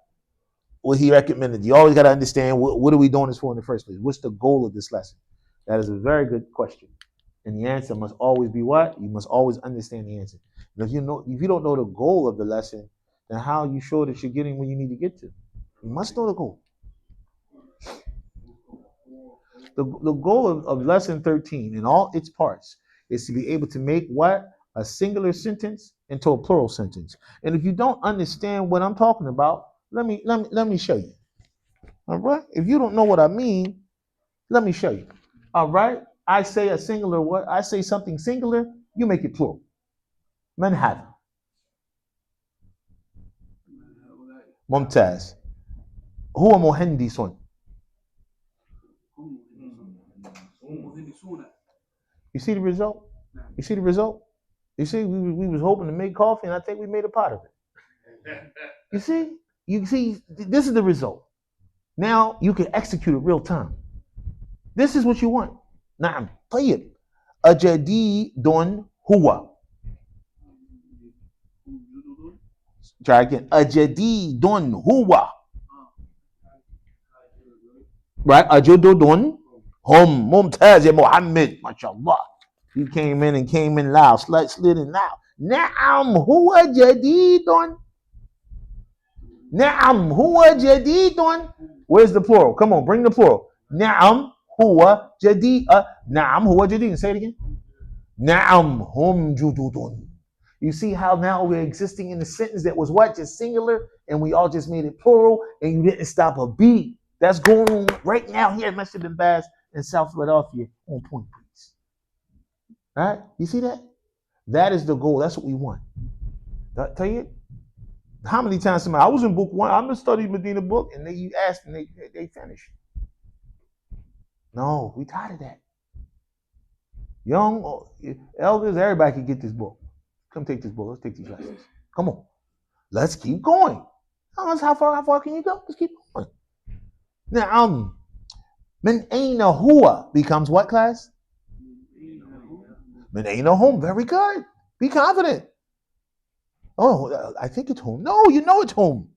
he recommended. You always got to understand what are we doing this for in the first place? What's the goal of this lesson? That is a very good question. And the answer must always be what? You must always understand the answer. And if you don't know the goal of the lesson, then how are you sure that you're getting where you need to get to? You must know the goal. The goal of lesson 13 in all its parts is to be able to make what? A singular sentence into a plural sentence. And if you don't understand what I'm talking about, let me show you. All right? If you don't know what I mean, let me show you. All right? I say a singular what? I say something singular, you make it plural. Man hada. Mumtaz. Huwa muhandisun. You see the result? You see the result? You see, we was hoping to make coffee, and I think we made a pot of it. You see, this is the result. Now you can execute it real time. This is what you want. Naam, طيب. أجديد هو. Try again. أجديد هو. Right? أجدد هم. ممتاز يا محمد. ما شاء الله. He came in loud, slid in loud. نعم هو جديد. نعم هو جديد. Where's the plural? Come on, bring the plural. نعم هو جديد. نعم هو جديد. Say it again. نعم هم جدد. You see how now we're existing in a sentence that was what? Just singular, and we all just made it plural, and you didn't stop a beat. That's going on right now here at Masjid in Bass in South Philadelphia. On point, please. All right? You see that? That is the goal. That's what we want. Did I tell you? How many times I was in book 1, I'm gonna study Medina book, and you asked and they finished. No, we tired of that. Young elders, everybody can get this book. Come take this book. Let's take these lessons. Come on. Let's keep going. How far can you go? Let's keep going. Now, min aina huwa becomes what class? Min aina hum. Very good. Be confident. Oh, I think it's home. No, you know it's home.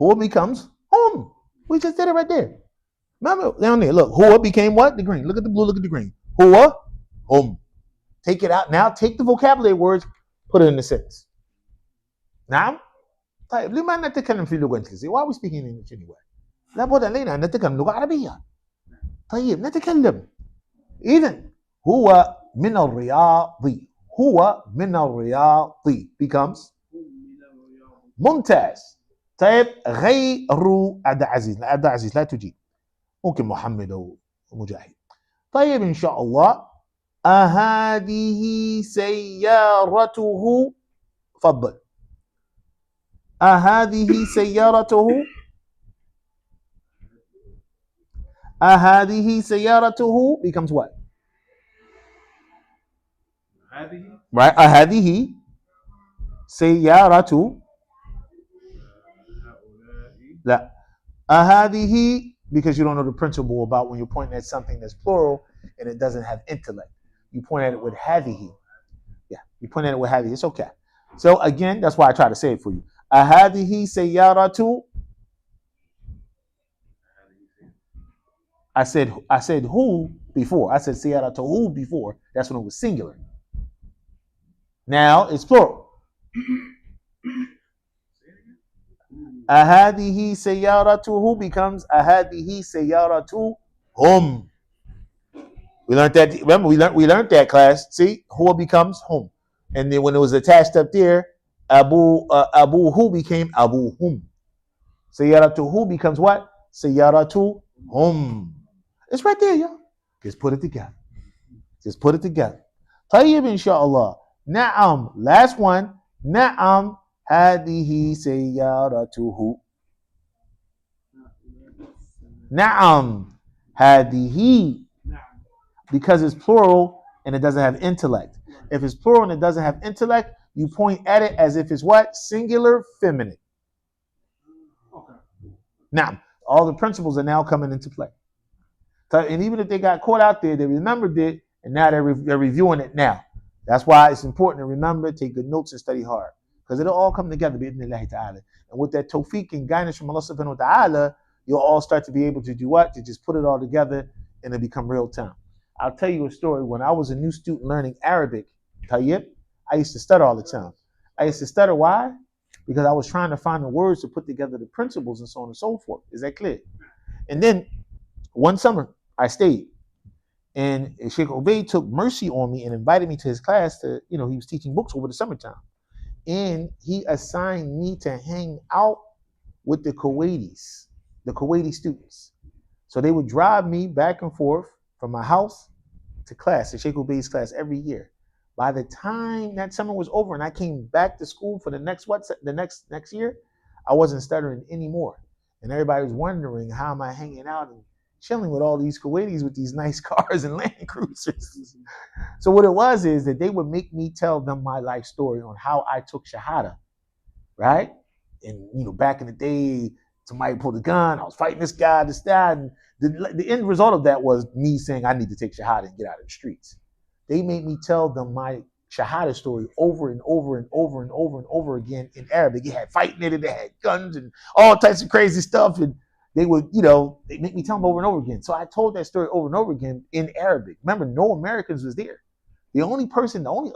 Huwa becomes home. We just did it right there. Remember down there, look, huwa became what? The green. Look at the blue, look at the green. Huwa, home. Take it out. Now take the vocabulary words, put it in the sentence. Now, طيب لما نتكلم في اللغة الإنجليزية؟ Why are we speaking English anyway? لابد علينا أن نتكلم لغة عربية. طيب نتكلم. إذن هو من الرياضي. هو من الرياضي becomes ممتاز. طيب غير عبد العزيز. عبد العزيز لا تجيب. ممكن محمد أو مجاهد. طيب إن شاء الله. أهذه سيارته؟ تفضل. أهذه سيارته؟ أهذه سيارته becomes what? هذه Right. أهذه سيارته. هؤلاء لا. أهذه, because you don't know the principle about when you're pointing at something that's plural and it doesn't have intellect. You point at it with هذه. Yeah, you point at it with هذه. It's okay. So again, that's why I try to say it for you. أهذه سيارته. I said who before. I said سيارته before. That's when it was singular. Now it's plural. أهذه سيارته becomes أهذه سيارتهم. We learned that. Remember, we learned that class. See, who becomes whom, and then when it was attached up there, Abu who became Abuhum. Sayyaratuhu becomes what? Sayyaratuhum. It's right there, y'all. Just put it together. Just put it together. Tayyib, inshallah. Na'am. Last one. Na'am. Hadihi sayyaratuhu. Na'am. Hadihi. Because it's plural and it doesn't have intellect. If it's plural and it doesn't have intellect, you point at it as if it's what? Singular feminine. Okay. Now, all the principles are now coming into play. And even if they got caught out there, they remembered it, and now they're reviewing it now. That's why it's important to remember, take good notes, and study hard. Because it'll all come together, bi'idhnillahi ta'ala. And with that tawfiq and guidance from Allah subhanahu wa ta'ala, you'll all start to be able to do what? To just put it all together and it'll become real time. I'll tell you a story. When I was a new student learning Arabic, Tayyib, I used to stutter all the time. I used to stutter. Why? Because I was trying to find the words to put together the principles and so on and so forth. Is that clear? And then one summer, I stayed. And Sheikh Obey took mercy on me and invited me to his class to, he was teaching books over the summertime. And he assigned me to hang out with the Kuwaiti students. So they would drive me back and forth from my house to class, to Sheikh Obey's class every year. By the time that summer was over and I came back to school for the next year, I wasn't stuttering anymore. And everybody was wondering, how am I hanging out and chilling with all these Kuwaitis with these nice cars and Land Cruisers? So what it was is that they would make me tell them my life story on how I took Shahada, right? And back in the day, somebody pulled a gun, I was fighting this guy, this, that, and the end result of that was me saying I need to take Shahada and get out of the streets. They made me tell them my Shahada story over and over and over and over and over again in Arabic. It had fighting in it, it had guns and all types of crazy stuff. And they would, they make me tell them over and over again. So I told that story over and over again in Arabic. Remember, no Americans was there. The only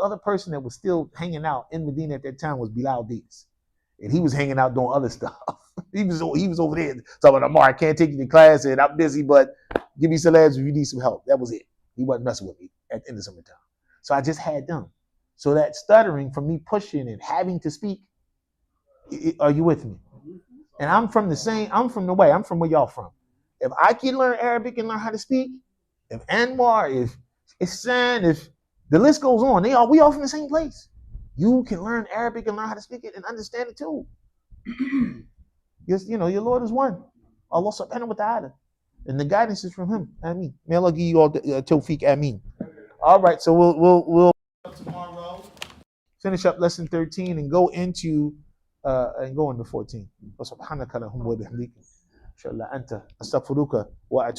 other person that was still hanging out in Medina at that time was Bilal Dees. And he was hanging out doing other stuff. He was over there talking about, Ammar, I can't take you to class and I'm busy, but give me some labs if you need some help. That was it. He wasn't messing with me at the end of summertime. So I just had them. So that stuttering from me pushing and having to speak, are you with me? And I'm from where y'all from. If I can learn Arabic and learn how to speak, if Anwar, if Ihsan, if the list goes on, we all from the same place. You can learn Arabic and learn how to speak it and understand it too. Yes, your Lord is one. Allah subhanahu wa ta'ala. And the guidance is from him. Ameen. May Allah give you all the tawfiq. Ameen. All right, so we'll tomorrow finish up lesson 13 and go into 14. Subhanaka lahumma wa bihamdika. Inshallah anta astaghfiruka wa atubu